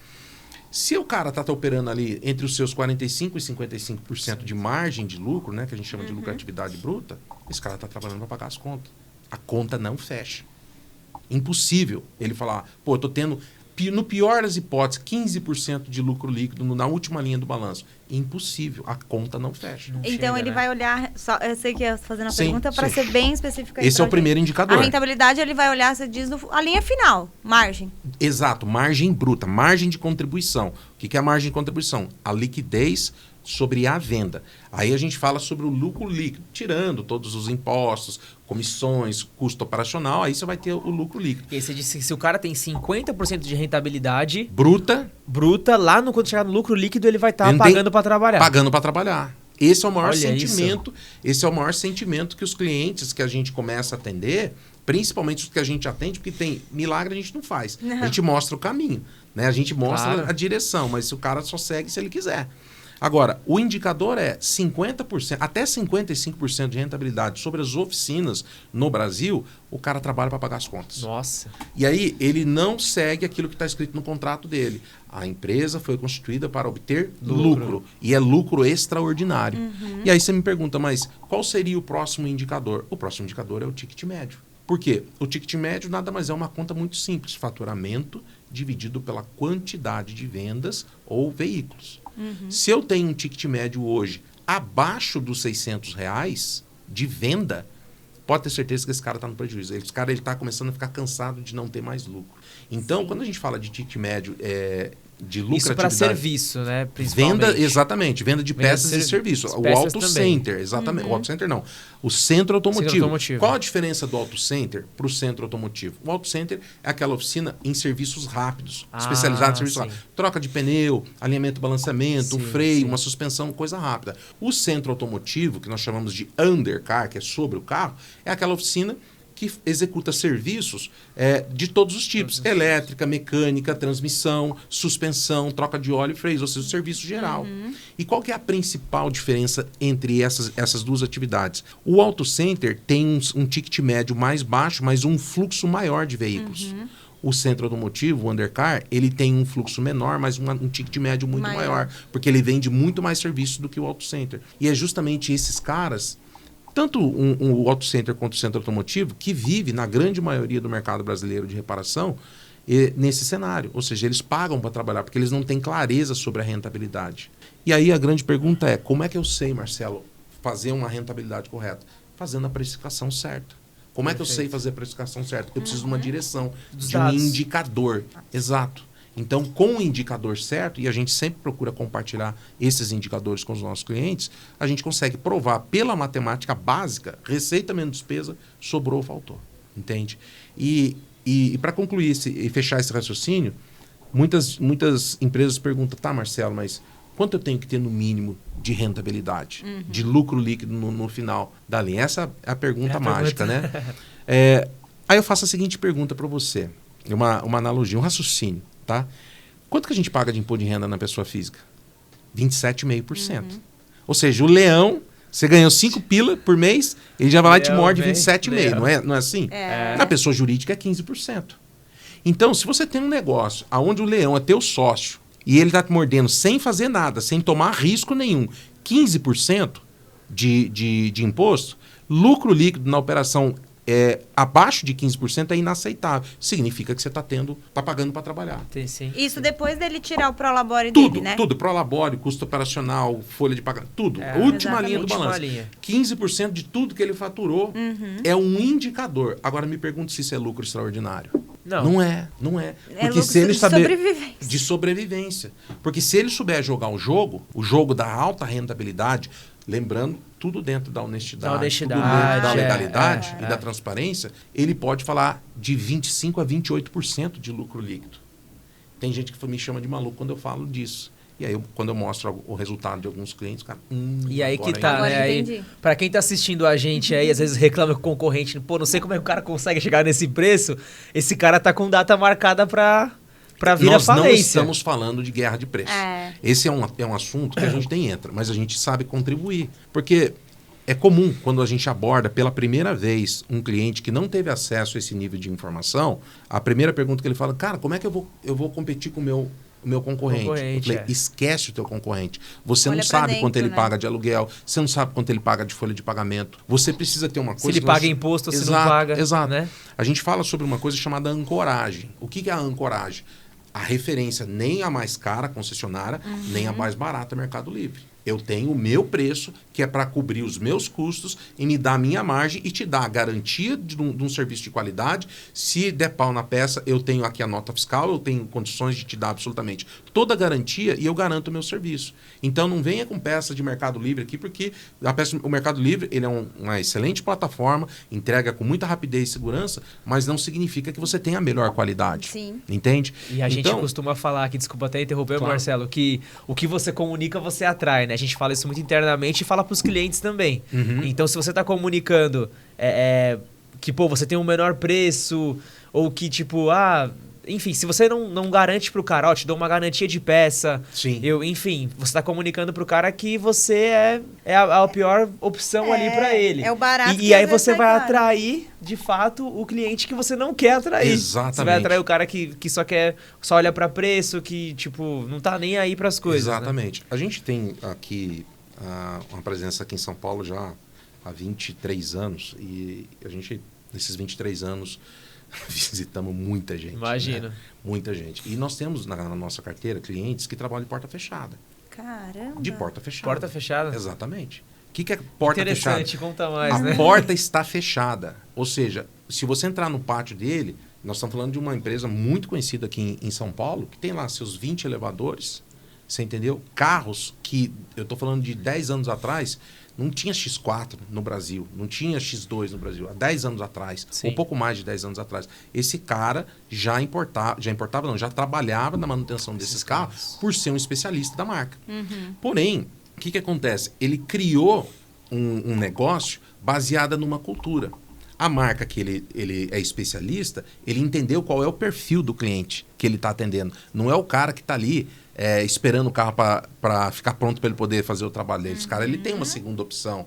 se o cara está operando ali entre os seus 45% e 55% de margem de lucro, né, que a gente chama de lucratividade bruta, esse cara está trabalhando para pagar as contas. A conta não fecha. Impossível ele falar, pô, eu estou tendo, no pior das hipóteses, 15% de lucro líquido na última linha do balanço. Impossível. A conta não fecha. Não então chega, ele vai olhar, eu sei que ia fazendo a pergunta para ser bem específica. Esse é o primeiro indicador. A rentabilidade ele vai olhar, você diz, a linha final, margem. Exato, margem bruta, margem de contribuição. O que é a margem de contribuição? A liquidez sobre a venda. Aí a gente fala sobre o lucro líquido, tirando todos os impostos, comissões, custo operacional, aí você vai ter o lucro líquido. E aí você disse que se o cara tem 50% de rentabilidade Bruta, lá quando chegar no lucro líquido, ele vai estar pagando para trabalhar. Pagando para trabalhar. Esse é o maior Olha sentimento. isso. Esse é o maior sentimento que os clientes que a gente começa a atender, principalmente os que a gente atende, porque tem milagre a gente não faz. Não. A gente mostra o caminho, né? A gente mostra Claro. a direção, mas o cara só segue se ele quiser. Agora, o indicador é 50%, até 55% de rentabilidade sobre as oficinas no Brasil, o cara trabalha para pagar as contas. Nossa. E aí, ele não segue aquilo que está escrito no contrato dele. A empresa foi constituída para obter lucro. E é lucro extraordinário. E aí você me pergunta, mas qual seria o próximo indicador? O próximo indicador é o ticket médio. Por quê? O ticket médio nada mais é uma conta muito simples. Faturamento dividido pela quantidade de vendas ou veículos. Se eu tenho um ticket médio hoje abaixo dos R$600 de venda, pode ter certeza que esse cara está no prejuízo. Esse cara está começando a ficar cansado de não ter mais lucro. Então, quando a gente fala de ticket médio de lucratividade... Isso para serviço, né? Principalmente. Venda, exatamente. Venda de peças e serviços. O auto center, exatamente. O auto center não. O centro automotivo. Qual a diferença do auto center para o centro automotivo? O auto center é aquela oficina em serviços rápidos, especializada em serviços rápidos. Troca de pneu, alinhamento, balanceamento, um freio, uma suspensão, coisa rápida. O centro automotivo, que nós chamamos de undercar, que é sobre o carro, é aquela oficina que executa serviços de todos os tipos. Elétrica, mecânica, transmissão, suspensão, troca de óleo e freios, ou seja, o serviço geral. E qual que é a principal diferença entre essas duas atividades? O auto center tem um ticket médio mais baixo, mas um fluxo maior de veículos. O centro automotivo, o undercar, ele tem um fluxo menor, mas um ticket médio muito maior, porque ele vende muito mais serviço do que o auto center. E é justamente esses caras... Tanto o auto center quanto o centro automotivo, que vive na grande maioria do mercado brasileiro de reparação nesse cenário. Ou seja, eles pagam para trabalhar, porque eles não têm clareza sobre a rentabilidade. E aí a grande pergunta é, como é que eu sei, Marcelo, fazer uma rentabilidade correta? Fazendo a precificação certa. Como é que eu sei fazer a precificação certa? Eu preciso de uma direção, de um indicador. Exato. Então, com o indicador certo, e a gente sempre procura compartilhar esses indicadores com os nossos clientes, a gente consegue provar pela matemática básica, receita menos despesa, sobrou ou faltou. Entende? E para concluir e fechar esse raciocínio, muitas empresas perguntam, tá, Marcelo, mas quanto eu tenho que ter no mínimo de rentabilidade, de lucro líquido no final da linha? Essa é a pergunta mágica, né? Aí eu faço a seguinte pergunta para você, uma analogia, um raciocínio. Tá? Quanto que a gente paga de imposto de renda na pessoa física? 27,5%. Ou seja, o leão, você ganhou 5 pila por mês, ele já vai lá e te morde 27,5%. Não é assim? Na pessoa jurídica é 15%. Então, se você tem um negócio onde o leão é teu sócio e ele está te mordendo sem fazer nada, sem tomar risco nenhum, 15% de imposto, lucro líquido na operação abaixo de 15% é inaceitável. Significa que você está pagando para trabalhar. Sim. Isso depois dele tirar o prolabore dele, né? Tudo, prolabore, custo operacional, folha de pagamento, tudo. Última linha do balanço. 15% de tudo que ele faturou é um indicador. Agora me pergunto se isso é lucro extraordinário. Não é. É Porque lucro se ele de saber sobrevivência. de sobrevivência. Porque se ele souber jogar o jogo da alta rentabilidade, lembrando, tudo dentro da honestidade, tudo dentro da legalidade e da transparência, ele pode falar de 25% a 28% de lucro líquido. Tem gente que me chama de maluco quando eu falo disso. E aí, quando eu mostro o resultado de alguns clientes, cara... E aí que tá, né? Aí, pra quem tá assistindo a gente aí, às vezes reclama com o concorrente, pô, não sei como é que o cara consegue chegar nesse preço, esse cara tá com data marcada pra vir a falência. Nós não estamos falando de guerra de preço. Esse é um assunto que a gente nem entra, mas a gente sabe contribuir. Porque é comum, quando a gente aborda pela primeira vez um cliente que não teve acesso a esse nível de informação, a primeira pergunta que ele fala, cara, como é que eu vou competir com o meu concorrente? Eu falei, esquece o teu concorrente. Você não sabe quanto ele paga de aluguel, você não sabe quanto ele paga de folha de pagamento. Você precisa ter uma coisa... Se ele paga imposto ou se não paga. Exato. Né? A gente fala sobre uma coisa chamada ancoragem. O que é a ancoragem? A referência nem a mais cara, concessionária, nem a mais barata, Mercado Livre. Eu tenho o meu preço, que é para cobrir os meus custos e me dar a minha margem e te dar a garantia de um serviço de qualidade. Se der pau na peça, eu tenho aqui a nota fiscal, eu tenho condições de te dar absolutamente toda a garantia e eu garanto o meu serviço. Então não venha com peça de Mercado Livre aqui, porque o Mercado Livre ele é uma excelente plataforma, entrega com muita rapidez e segurança, mas não significa que você tenha a melhor qualidade. Sim. Entende? E a gente costuma falar aqui, desculpa até interromper, claro, Marcelo, que o que você comunica, você atrai, né? A gente fala isso muito internamente e fala para os clientes também. Então, se você está comunicando que, pô, você tem um menor preço, ou que, tipo, enfim, se você não garante pro cara, ó, te dou uma garantia de peça. Sim. Enfim, você tá comunicando pro cara que você é a pior opção ali para ele. É o barato. E aí você vai atrair, de fato, o cliente que você não quer atrair. Exatamente. Você vai atrair o cara que só olha para preço, que, tipo, não tá nem aí para as coisas. Exatamente. Né? A gente tem aqui uma presença aqui em São Paulo já há 23 anos. E a gente, nesses 23 anos... visitamos muita gente. Imagina. Né? Muita gente. E nós temos na nossa carteira clientes que trabalham de porta fechada. Caramba. De porta fechada. Porta fechada? Exatamente. O que é porta fechada? Interessante, conta mais, né? A porta está fechada. Ou seja, se você entrar no pátio dele, nós estamos falando de uma empresa muito conhecida aqui em São Paulo, que tem lá seus 20 elevadores, você entendeu? Carros que, eu estou falando de 10 anos atrás, não tinha X4 no Brasil, não tinha X2 no Brasil, há 10 anos atrás, Sim, ou pouco mais de 10 anos atrás. Esse cara já trabalhava na manutenção desses carros por ser um especialista da marca. Porém, o que acontece? Ele criou um negócio baseado numa cultura. A marca que ele é especialista, ele entendeu qual é o perfil do cliente que ele está atendendo. Não é o cara que está ali esperando o carro para ficar pronto para ele poder fazer o trabalho dele. Esse cara ele tem uma segunda opção,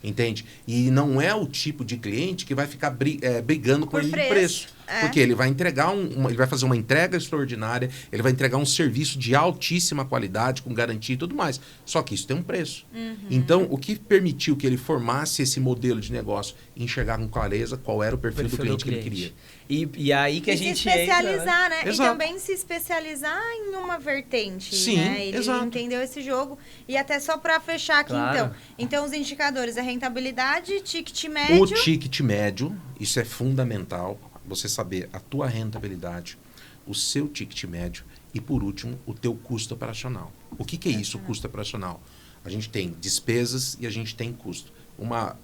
entende? E não é o tipo de cliente que vai ficar brigando com ele de preço. Porque ele vai entregar ele vai fazer uma entrega extraordinária, ele vai entregar um serviço de altíssima qualidade, com garantia e tudo mais. Só que isso tem um preço. Então, o que permitiu que ele formasse esse modelo de negócio e enxergar com clareza qual era o perfil do cliente que ele queria. E aí que a gente se especializar, entra, né? Exato. E também se especializar em uma vertente. Sim, né? Ele exato. entendeu esse jogo. E até só para fechar aqui, Claro. Então, os indicadores é rentabilidade, ticket médio. O ticket médio, isso é fundamental. Você saber a tua rentabilidade, o seu ticket médio e, por último, o teu custo operacional. O que é isso, o custo operacional? A gente tem despesas e a gente tem custo. Uma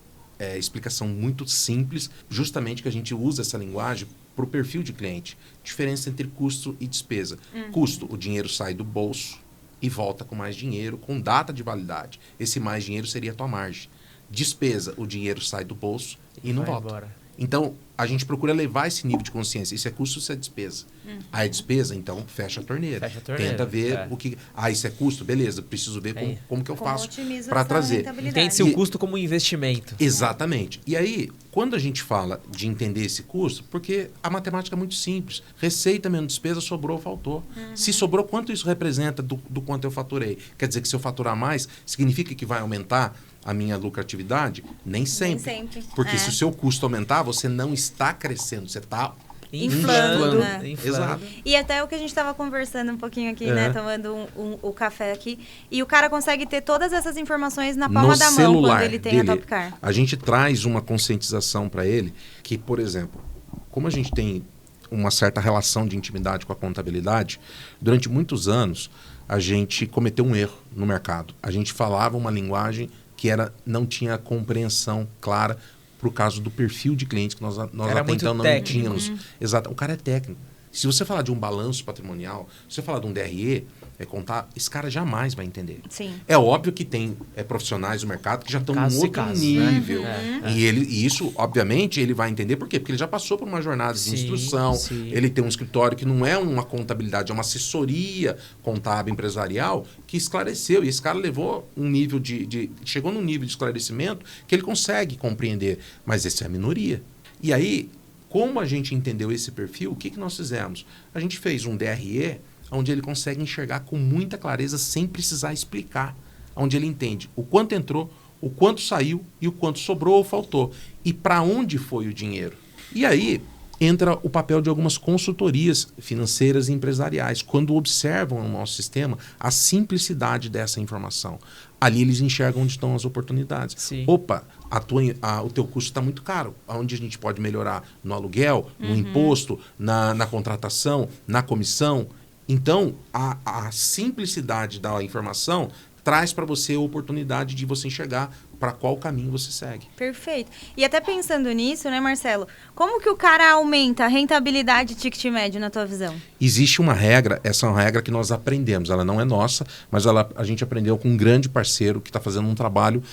explicação muito simples, justamente que a gente usa essa linguagem para o perfil de cliente. Diferença entre custo e despesa. Custo, o dinheiro sai do bolso e volta com mais dinheiro, com data de validade. Esse mais dinheiro seria a tua margem. Despesa, o dinheiro sai do bolso e não volta. Embora. Então, a gente procura levar esse nível de consciência. Isso é custo, isso é despesa. Aí é despesa, então fecha a torneira. Tenta ver o que... isso é custo? Beleza, preciso ver como que eu faço para trazer. Entende-se o custo como um investimento. Exatamente. E aí, quando a gente fala de entender esse custo, porque a matemática é muito simples. Receita menos despesa, sobrou, faltou. Se sobrou, quanto isso representa do quanto eu faturei? Quer dizer que se eu faturar mais, significa que vai aumentar a minha lucratividade? Nem sempre. Porque se o seu custo aumentar, você não está crescendo, você está inflando. Exato. E até o que a gente estava conversando um pouquinho aqui, né? Tomando o café aqui. E o cara consegue ter todas essas informações na palma da mão quando ele tem a Top Car. A gente traz uma conscientização para ele que, por exemplo, como a gente tem uma certa relação de intimidade com a contabilidade, durante muitos anos a gente cometeu um erro no mercado. A gente falava uma linguagem que não tinha compreensão clara para o caso do perfil de clientes que nós até então não tínhamos. Exato. O cara é técnico. Se você falar de um balanço patrimonial, se você falar de um DRE, contar, esse cara jamais vai entender. Sim. É óbvio que tem profissionais do mercado que já estão num outro nível. Né? E isso, obviamente, ele vai entender por quê? Porque ele já passou por uma jornada de instrução, ele tem um escritório que não é uma contabilidade, é uma assessoria contábil empresarial que esclareceu. E esse cara levou um nível chegou num nível de esclarecimento que ele consegue compreender. Mas essa é a minoria. E aí, como a gente entendeu esse perfil, o que nós fizemos? A gente fez um DRE onde ele consegue enxergar com muita clareza sem precisar explicar. Onde ele entende o quanto entrou, o quanto saiu e o quanto sobrou ou faltou. E para onde foi o dinheiro. E aí, entra o papel de algumas consultorias financeiras e empresariais, quando observam no nosso sistema a simplicidade dessa informação. Ali eles enxergam onde estão as oportunidades. Sim. Opa, o teu custo está muito caro. Onde a gente pode melhorar? No aluguel, no imposto, na contratação, na comissão. Então, a simplicidade da informação traz para você a oportunidade de você enxergar para qual caminho você segue. Perfeito. E até pensando nisso, né, Marcelo? Como que o cara aumenta a rentabilidade de ticket médio na tua visão? Existe uma regra, essa é uma regra que nós aprendemos, ela não é nossa, mas a gente aprendeu com um grande parceiro que está fazendo um trabalho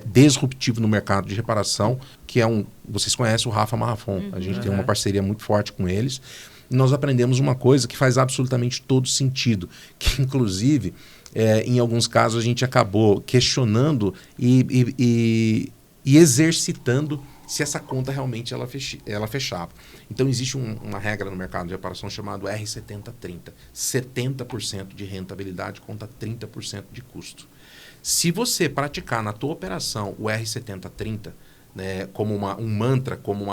disruptivo no mercado de reparação, que é vocês conhecem o Rafa Marrafon, a gente tem uma parceria muito forte com eles, e nós aprendemos uma coisa que faz absolutamente todo sentido, que inclusive... em alguns casos a gente acabou questionando e exercitando se essa conta realmente ela fechava. Então existe uma regra no mercado de reparação chamada R70-30. 70% de rentabilidade contra 30% de custo. Se você praticar na tua operação o R70-30, né, como um mantra, como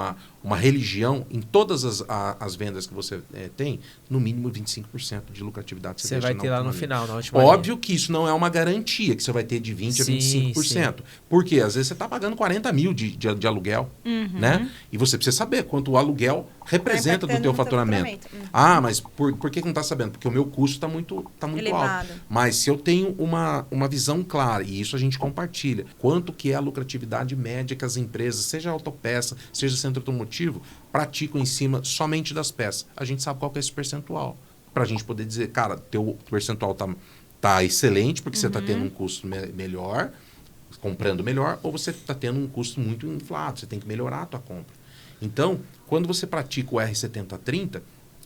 uma religião, em todas as vendas que você tem, no mínimo 25% de lucratividade você vai ter lá no final, na última Óbvio que isso não é uma garantia, que você vai ter de 20% a 25%. Sim. Porque às vezes você está pagando 40 mil de aluguel, né? E você precisa saber quanto o aluguel representa do teu faturamento. Ah, mas por que não está sabendo? Porque o meu custo está muito alto. Mas se eu tenho uma visão clara, e isso a gente compartilha, quanto que é a lucratividade média que as empresas, seja autopeça, seja centro automotivo, praticam em cima somente das peças. A gente sabe qual que é esse percentual. Para a gente poder dizer, cara, teu percentual tá excelente, porque você está tendo um custo melhor, comprando melhor, ou você está tendo um custo muito inflado, você tem que melhorar a tua compra. Então, quando você pratica o R70-30,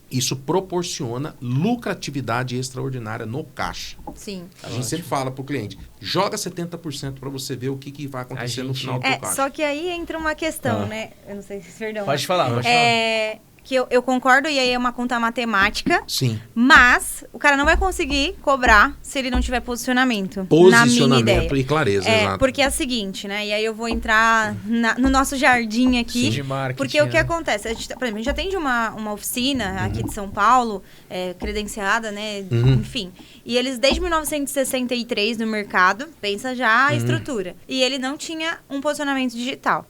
isso proporciona lucratividade extraordinária no caixa. Sim. A gente sempre fala para o cliente, joga 70% para você ver o que vai acontecer no final do teu caixa. Só que aí entra uma questão, né? Eu não sei se... Perdão. Pode falar. Que eu concordo, e aí é uma conta matemática. Sim. Mas o cara não vai conseguir cobrar se ele não tiver posicionamento. Posicionamento e clareza, exato. Porque é o seguinte, né? E aí eu vou entrar no nosso jardim aqui. Sim, de marketing, porque o que acontece? Por exemplo, a gente atende uma oficina aqui de São Paulo, credenciada, né? Enfim. E eles, desde 1963 no mercado, pensa já a estrutura. E ele não tinha um posicionamento digital.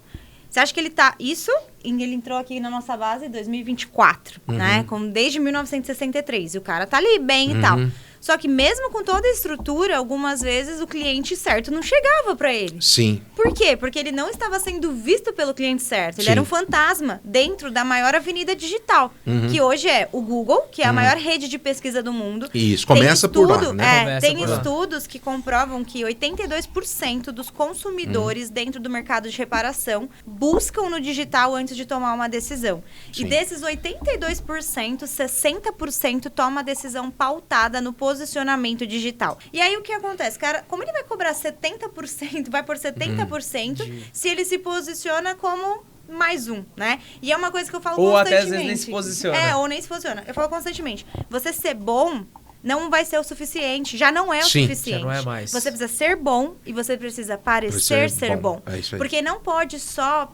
Você acha que ele tá... Ele entrou aqui na nossa base em 2024, né? Desde 1963. E o cara tá ali bem e tal. Só que mesmo com toda a estrutura, algumas vezes o cliente certo não chegava para ele. Sim. Por quê? Porque ele não estava sendo visto pelo cliente certo. Ele era um fantasma dentro da maior avenida digital, que hoje é o Google, que é a maior rede de pesquisa do mundo. Isso, começa por lá, né? Tem estudos que comprovam que 82% dos consumidores dentro do mercado de reparação buscam no digital antes de tomar uma decisão. Sim. E desses 82%, 60% toma a decisão pautada no posicionamento digital. E aí o que acontece? Cara, como ele vai cobrar 70%, vai por 70%, se ele se posiciona como mais um, né? E é uma coisa que eu falo constantemente. Ou até às vezes nem se posiciona. Ou nem se posiciona. Eu falo constantemente. Você ser bom não vai ser o suficiente. Já não é o suficiente. Já não é mais. Você precisa ser bom e você precisa parecer ser bom. É isso aí. Porque não pode só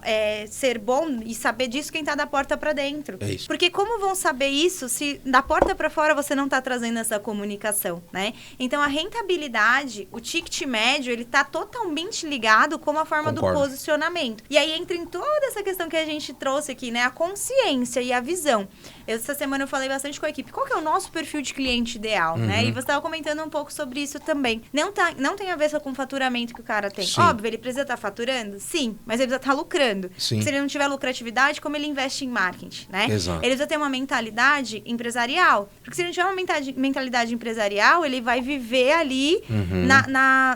ser bom e saber disso quem tá da porta para dentro. É isso. Porque como vão saber isso se da porta para fora você não tá trazendo essa comunicação, né? Então a rentabilidade, o ticket médio, ele tá totalmente ligado com a forma do posicionamento. E aí entra em toda essa questão que a gente trouxe aqui, né? A consciência e a visão. Essa semana eu falei bastante com a equipe. Qual que é o nosso perfil de cliente ideal, né? E você estava comentando um pouco sobre isso também. Não tem a ver só com o faturamento que o cara tem. Sim. Óbvio, ele precisa estar faturando? Sim. Mas ele precisa estar lucrando. Sim. Se ele não tiver lucratividade, como ele investe em marketing, né? Exato. Ele precisa ter uma mentalidade empresarial. Porque se ele não tiver uma mentalidade empresarial, ele vai viver ali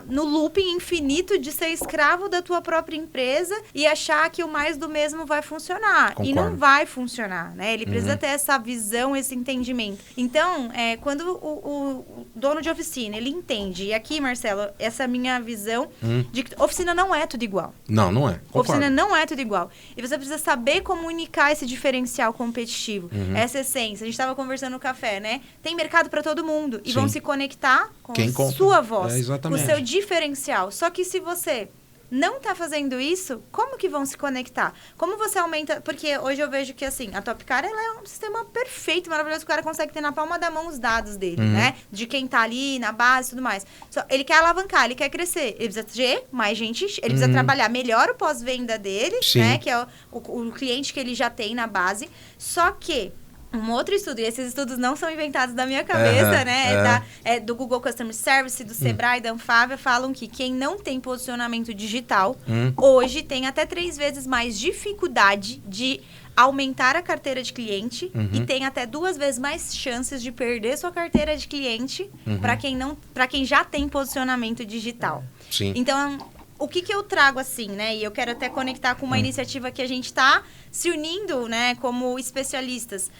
no looping infinito de ser escravo da tua própria empresa e achar que o mais do mesmo vai funcionar. Concordo. E não vai funcionar, né? Ele precisa ter essa visão, esse entendimento. Então, quando o dono de oficina, ele entende, e aqui, Marcelo, essa é a minha visão de que oficina não é tudo igual. Não é. Concordo. Oficina não é tudo igual. E você precisa saber comunicar esse diferencial competitivo, essa essência. A gente estava conversando no café, né? Tem mercado para todo mundo e vão se conectar com a sua voz, com o seu diferencial. Só que se você não tá fazendo isso, como que vão se conectar? Como você aumenta... Porque hoje eu vejo que, assim, a Topcar, ela é um sistema perfeito, maravilhoso, que o cara consegue ter na palma da mão os dados dele, né? De quem tá ali, na base e tudo mais. Ele quer alavancar, ele quer crescer. Ele precisa ter mais gente, ele precisa trabalhar melhor o pós-venda dele, né? Que é o cliente que ele já tem na base. Só que... Um outro estudo, e esses estudos não são inventados da minha cabeça, né? É do Google Customer Service, do Sebrae, da Anfávia, falam que quem não tem posicionamento digital, hoje tem até 3 vezes mais dificuldade de aumentar a carteira de cliente e tem até 2 vezes mais chances de perder sua carteira de cliente para quem já tem posicionamento digital. Sim. Então... O que eu trago assim, né? E eu quero até conectar com uma iniciativa que a gente está se unindo, né? Como especialistas.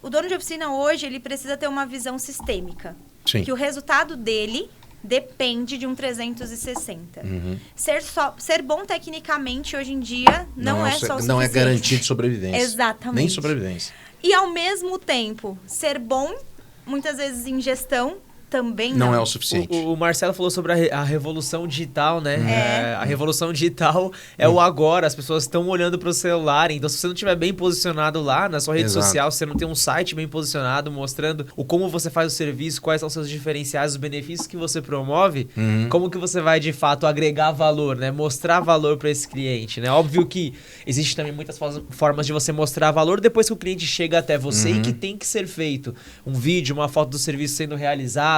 O dono de oficina hoje, ele precisa ter uma visão sistêmica. Sim. Que o resultado dele depende de um 360. Ser bom tecnicamente hoje em dia não é só o suficiente. Não é garantia de sobrevivência. Exatamente. Nem sobrevivência. E ao mesmo tempo, ser bom, muitas vezes em gestão, também não é o suficiente. O Marcelo falou sobre a revolução digital, né? A revolução digital é o agora. As pessoas estão olhando para o celular. Então, se você não estiver bem posicionado lá na sua rede social, se você não tem um site bem posicionado, mostrando como você faz o serviço, quais são os seus diferenciais, os benefícios que você promove, como que você vai, de fato, agregar valor, né? Mostrar valor para esse cliente, né? Óbvio que existe também muitas formas de você mostrar valor depois que o cliente chega até você e que tem que ser feito. Um vídeo, uma foto do serviço sendo realizado,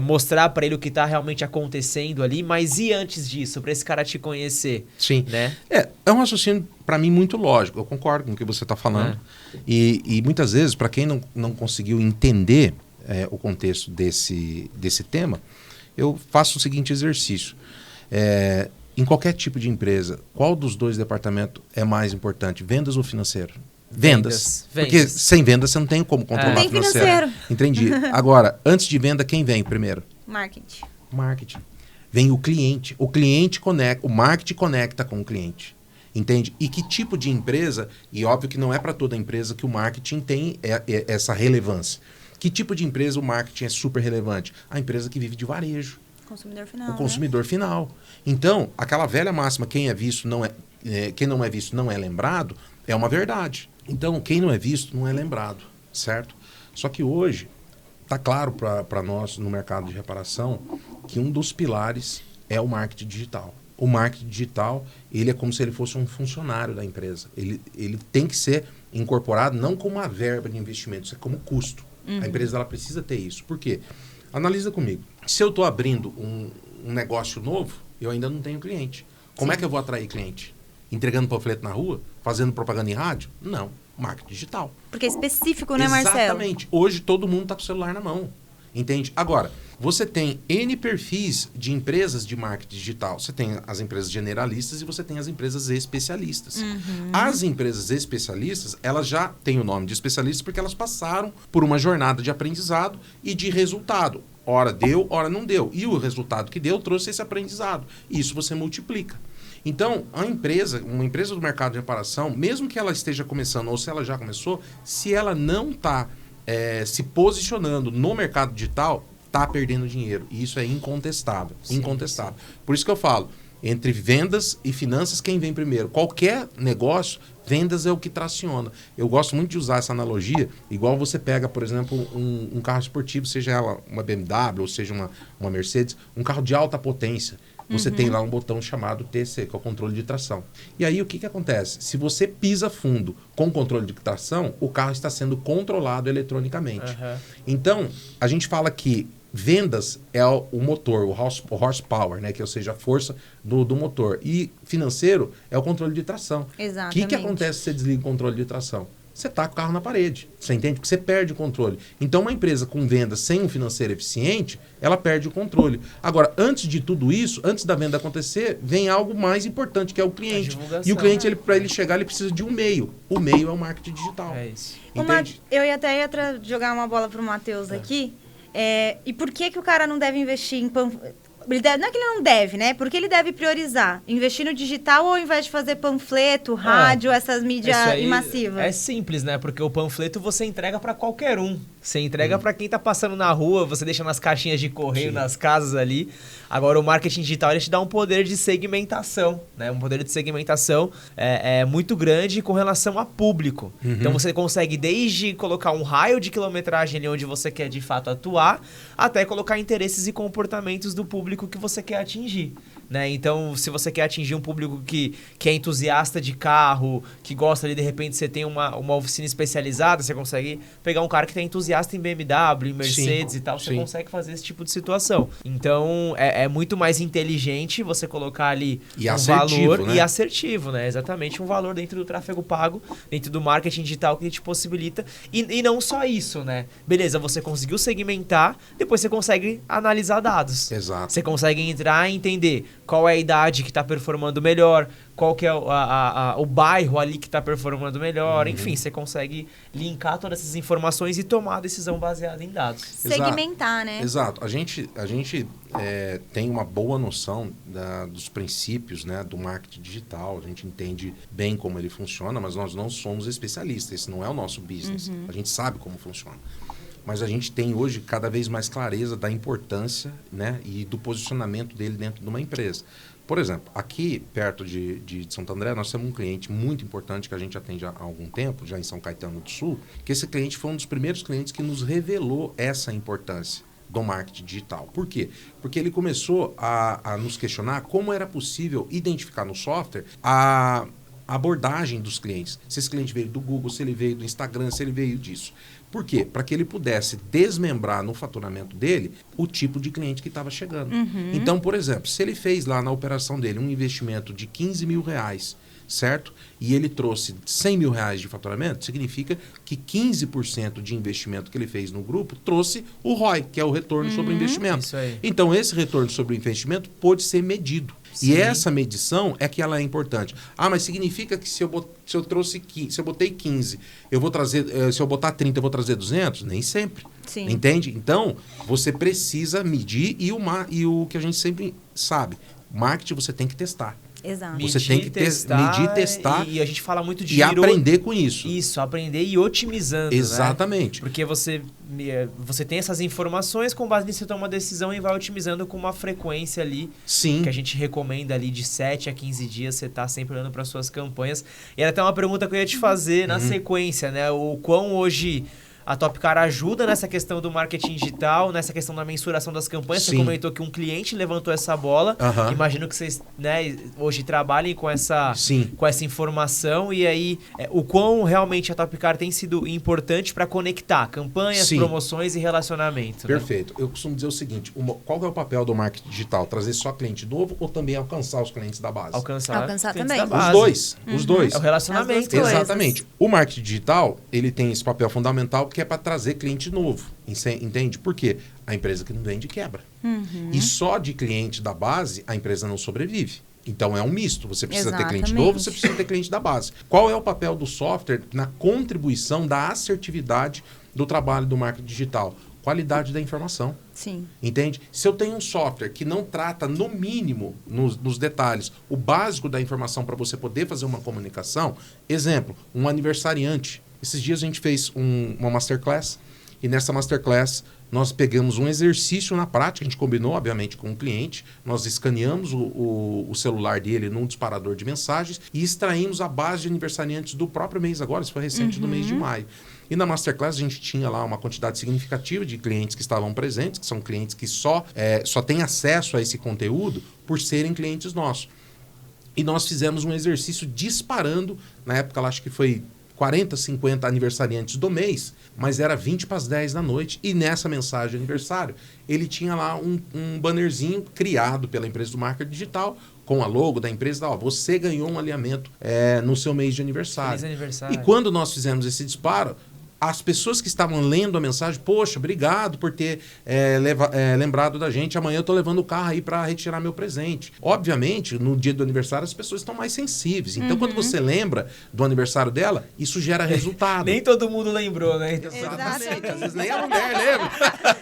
mostrar para ele o que está realmente acontecendo ali, mas e antes disso, para esse cara te conhecer? Sim. Né? É um raciocínio, para mim, muito lógico. Eu concordo com o que você está falando. E muitas vezes, para quem não conseguiu entender o contexto desse tema, eu faço o seguinte exercício. Em qualquer tipo de empresa, qual dos 2 departamentos é mais importante, vendas ou financeiro? Vendas. Porque sem venda você não tem como controlar o financeiro. Entendi. Agora, antes de venda, quem vem primeiro? Marketing. Vem o cliente. O cliente conecta, o marketing conecta com o cliente. Entende? E que tipo de empresa, e óbvio que não é para toda empresa que o marketing tem essa relevância. Que tipo de empresa o marketing é super relevante? A empresa que vive de varejo. Consumidor final. O consumidor final. Então, aquela velha máxima, quem não é visto não é lembrado, é uma verdade. Então, quem não é visto não é lembrado, certo? Só que hoje, está claro para nós no mercado de reparação que um dos pilares é o marketing digital. O marketing digital, ele é como se ele fosse um funcionário da empresa. Ele tem que ser incorporado não como uma verba de investimento, isso é como custo. A empresa ela precisa ter isso. Por quê? Analisa comigo. Se eu estou abrindo um negócio novo, eu ainda não tenho cliente. Como é que eu vou atrair cliente? Entregando panfleto na rua? Fazendo propaganda em rádio? Não. Marketing digital. Porque é específico, né, Marcelo? Exatamente. Hoje todo mundo está com o celular na mão. Entende? Agora, você tem N perfis de empresas de marketing digital. Você tem as empresas generalistas e você tem as empresas especialistas. As empresas especialistas, elas já têm o nome de especialistas porque elas passaram por uma jornada de aprendizado e de resultado. Ora deu, ora não deu. E o resultado que deu trouxe esse aprendizado. Isso você multiplica. Então, uma empresa do mercado de reparação, mesmo que ela esteja começando ou se ela já começou, se ela não está se posicionando no mercado digital, está perdendo dinheiro. E isso é incontestável. Sim. Por isso que eu falo, entre vendas e finanças, quem vem primeiro? Qualquer negócio, vendas é o que traciona. Eu gosto muito de usar essa analogia, igual você pega, por exemplo, um carro esportivo, seja ela uma BMW ou seja uma Mercedes, um carro de alta potência. Você tem lá um botão chamado TC, que é o controle de tração. E aí o que acontece? Se você pisa fundo com controle de tração, o carro está sendo controlado eletronicamente. Então, a gente fala que vendas é o motor, o horsepower, né? Que, ou seja, a força do motor. E financeiro é o controle de tração. Exatamente. O que acontece se você desliga o controle de tração? Você taca o carro na parede. Você entende? Porque você perde o controle. Então, uma empresa com venda sem um financeiro eficiente, ela perde o controle. Agora, antes de tudo isso, antes da venda acontecer, vem algo mais importante, que é o cliente. E o cliente, para ele chegar, ele precisa de um meio. O meio é o marketing digital. É isso. Entende? Eu ia até jogar uma bola para o Matheus aqui. E por que o cara não deve investir em panfleto? Não é que ele não deve, né? Porque ele deve priorizar. Investir no digital ou ao invés de fazer panfleto, rádio, essas mídias massivas? É simples, né? Porque o panfleto você entrega para qualquer um. Você entrega para quem tá passando na rua, você deixa nas caixinhas de correio, nas casas ali. Agora, o marketing digital, ele te dá um poder de segmentação, né? Um poder de segmentação muito grande com relação a público. Então, você consegue desde colocar um raio de quilometragem ali onde você quer, de fato, atuar, até colocar interesses e comportamentos do público que você quer atingir. Né? Então, se você quer atingir um público que é entusiasta de carro, que gosta ali, de repente, você tem uma oficina especializada, você consegue pegar um cara que é entusiasta em BMW, em Mercedes e tal, você consegue fazer esse tipo de situação. Então, é muito mais inteligente você colocar ali valor, né? E assertivo, né? Exatamente, um valor dentro do tráfego pago, dentro do marketing digital que te possibilita. E não só isso, né? Beleza, você conseguiu segmentar, depois você consegue analisar dados. Exato. Você consegue entrar e entender qual é a idade que está performando melhor, qual que é o bairro ali que está performando melhor. Enfim, você consegue linkar todas essas informações e tomar a decisão baseada em dados. Segmentar, né? Exato. A gente tem uma boa noção dos princípios, né, do marketing digital. A gente entende bem como ele funciona, mas nós não somos especialistas. Esse não é o nosso business. A gente sabe como funciona. Mas a gente tem hoje cada vez mais clareza da importância, né, e do posicionamento dele dentro de uma empresa. Por exemplo, aqui perto de Santo André, nós temos um cliente muito importante que a gente atende há algum tempo, já em São Caetano do Sul, que esse cliente foi um dos primeiros clientes que nos revelou essa importância do marketing digital. Por quê? Porque ele começou a nos questionar como era possível identificar no software a abordagem dos clientes. Se esse cliente veio do Google, se ele veio do Instagram, se ele veio disso. Por quê? Para que ele pudesse desmembrar no faturamento dele o tipo de cliente que estava chegando. Então, por exemplo, se ele fez lá na operação dele um investimento de 15 mil reais, certo? E ele trouxe 100 mil reais de faturamento, significa que 15% de investimento que ele fez no grupo trouxe o ROI, que é o retorno sobre o investimento. Isso aí. Então, esse retorno sobre o investimento pode ser medido. Sim. E essa medição é que ela é importante. Ah, mas significa que se eu botei 15, eu vou trazer, se eu botar 30, eu vou trazer 200? Nem sempre. Sim. Entende? Então, você precisa medir e o que a gente sempre sabe, marketing você tem que testar. Exato. Você tem que medir, testar e a gente fala muito de e aprender com isso. Isso, aprender e otimizando. Exatamente. Né? Porque você tem essas informações, com base nisso você toma uma decisão e vai otimizando com uma frequência ali. Sim. Que a gente recomenda ali de 7 a 15 dias, você tá sempre olhando para suas campanhas. E era até uma pergunta que eu ia te fazer na sequência, né? O quão hoje a Topcar ajuda nessa questão do marketing digital, nessa questão da mensuração das campanhas. Sim. Você comentou que um cliente levantou essa bola. Imagino que vocês, né, hoje trabalhem com essa informação. E aí, o quão realmente a Topcar tem sido importante para conectar campanhas, promoções e relacionamento. Perfeito. Né? Eu costumo dizer o seguinte, qual é o papel do marketing digital? Trazer só cliente novo ou também alcançar os clientes da base? Alcançar também. Os dois. É o relacionamento. Exatamente. O marketing digital, ele tem esse papel fundamental que é para trazer cliente novo, entende? Por quê? A empresa que não vende quebra. E só de cliente da base, a empresa não sobrevive. Então, é um misto. Você precisa ter cliente novo, você precisa ter cliente da base. Qual é o papel do software na contribuição da assertividade do trabalho do marketing digital? Qualidade da informação. Sim. Entende? Se eu tenho um software que não trata, no mínimo, nos detalhes, o básico da informação para você poder fazer uma comunicação, exemplo, um aniversariante. Esses dias a gente fez uma masterclass e nessa masterclass nós pegamos um exercício na prática, a gente combinou, obviamente, com o cliente, nós escaneamos o celular dele num disparador de mensagens e extraímos a base de aniversariantes do próprio mês agora, isso foi recente, no mês de maio. E na masterclass a gente tinha lá uma quantidade significativa de clientes que estavam presentes, que são clientes que só têm acesso a esse conteúdo por serem clientes nossos. E nós fizemos um exercício disparando, na época lá acho que foi 40, 50 aniversariantes do mês, mas era 20 para as 10 da noite. E nessa mensagem de aniversário, ele tinha lá um bannerzinho criado pela empresa do marketing digital, com a logo da empresa, você ganhou um alinhamento no seu mês de aniversário. Feliz aniversário. E quando nós fizemos esse disparo, as pessoas que estavam lendo a mensagem, poxa, obrigado por ter lembrado da gente, amanhã eu estou levando o carro aí para retirar meu presente. Obviamente, no dia do aniversário, as pessoas estão mais sensíveis. Então, quando você lembra do aniversário dela, isso gera resultado. Nem todo mundo lembrou, né? Exatamente. Às vezes nem a mulher lembra.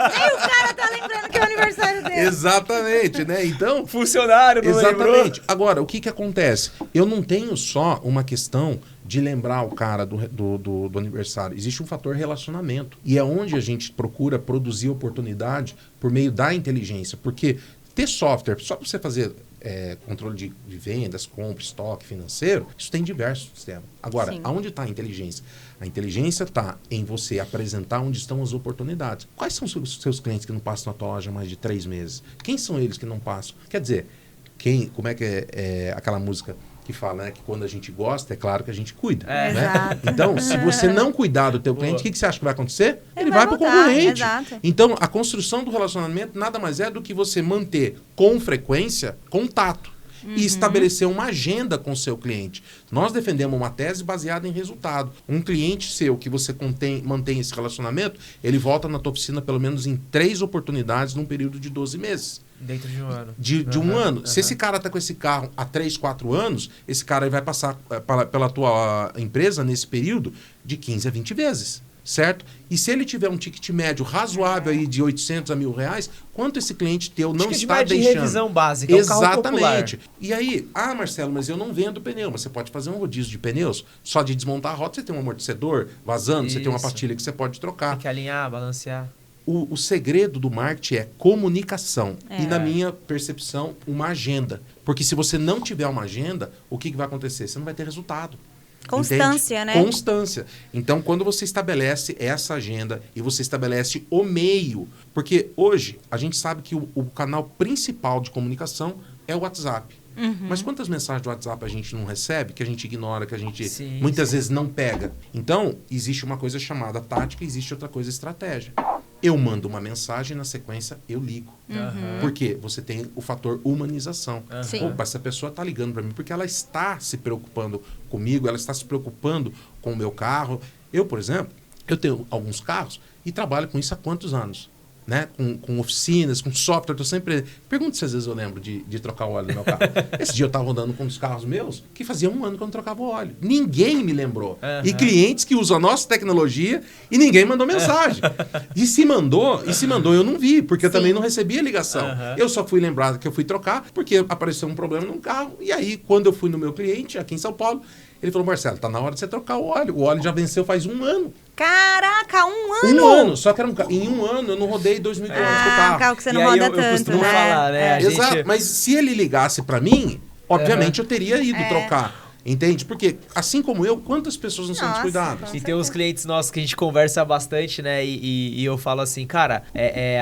Nem o cara tá lembrando que é o aniversário dele. Exatamente, né? Então, funcionário não lembrou. Exatamente. Agora, o que acontece? Eu não tenho só uma questão de lembrar o cara do aniversário. Existe um fator relacionamento. E é onde a gente procura produzir oportunidade por meio da inteligência. Porque ter software, só para você fazer controle de vendas, compra, estoque financeiro, isso tem diversos sistemas. Agora, Sim. aonde está a inteligência? A inteligência está em você apresentar onde estão as oportunidades. Quais são os seus clientes que não passam na tua loja há mais de 3 meses? Quem são eles que não passam? Quer dizer, como é que é aquela música que fala, né? Que quando a gente gosta, é claro que a gente cuida. Né? Exato. Então, se você não cuidar do teu cliente, o que você acha que vai acontecer? Ele vai para o voltar, concorrente. exato. Então, a construção do relacionamento nada mais é do que você manter com frequência contato e estabelecer uma agenda com o seu cliente. Nós defendemos uma tese baseada em resultado. Um cliente seu que você mantém esse relacionamento, ele volta na tua oficina pelo menos em 3 oportunidades num período de 12 meses. Dentro de um ano. De um ano. Se esse cara está com esse carro há 3, 4 anos, esse cara vai passar pela tua empresa nesse período de 15 a 20 vezes. Certo? E se ele tiver um ticket médio razoável aí de 800 a R$1.000, quanto esse cliente teu não está deixando? De revisão básica, é um carro popular. Exatamente. E aí, Marcelo, mas eu não vendo pneu. Mas você pode fazer um rodízio de pneus. Só de desmontar a roda, você tem um amortecedor vazando, você tem uma pastilha que você pode trocar. Tem que alinhar, balancear. O segredo do marketing é comunicação. E, na minha percepção, uma agenda. Porque se você não tiver uma agenda, o que vai acontecer? Você não vai ter resultado. Constância, entende? né? Constância. Então, quando você estabelece essa agenda e você estabelece o meio... Porque hoje, a gente sabe que o canal principal de comunicação é o WhatsApp. Mas quantas mensagens do WhatsApp a gente não recebe, que a gente ignora, que a gente muitas vezes não pega? Então, existe uma coisa chamada tática e existe outra coisa estratégia. Eu mando uma mensagem, na sequência eu ligo. Por quê? Você tem o fator humanização. Opa, essa pessoa está ligando para mim porque ela está se preocupando comigo, ela está se preocupando com o meu carro. Eu, por exemplo, eu tenho alguns carros e trabalho com isso há quantos anos? Né? Com oficinas, com software, eu sempre... Pergunto se às vezes eu lembro de trocar o óleo do meu carro. Esse dia eu estava andando com um dos carros meus que fazia 1 ano que eu não trocava o óleo. Ninguém me lembrou. E clientes que usam a nossa tecnologia e ninguém mandou mensagem. E se mandou, eu não vi, porque eu também não recebi a ligação. Eu só fui lembrado que eu fui trocar porque apareceu um problema no carro. E aí, quando eu fui no meu cliente, aqui em São Paulo, ele falou, Marcelo, tá na hora de você trocar o óleo. O óleo já venceu faz 1 ano. Caraca, 1 ano? 1 ano, só que era em 1 ano eu não rodei 2.000 quilômetros com o carro. Um carro que você não roda tanto, eu costumo né? falar, né? Exato, mas se ele ligasse pra mim, obviamente eu teria ido trocar. Entende? Porque, assim como eu, quantas pessoas não são descuidadas? E tem uns clientes nossos que a gente conversa bastante, né? E eu falo assim, cara,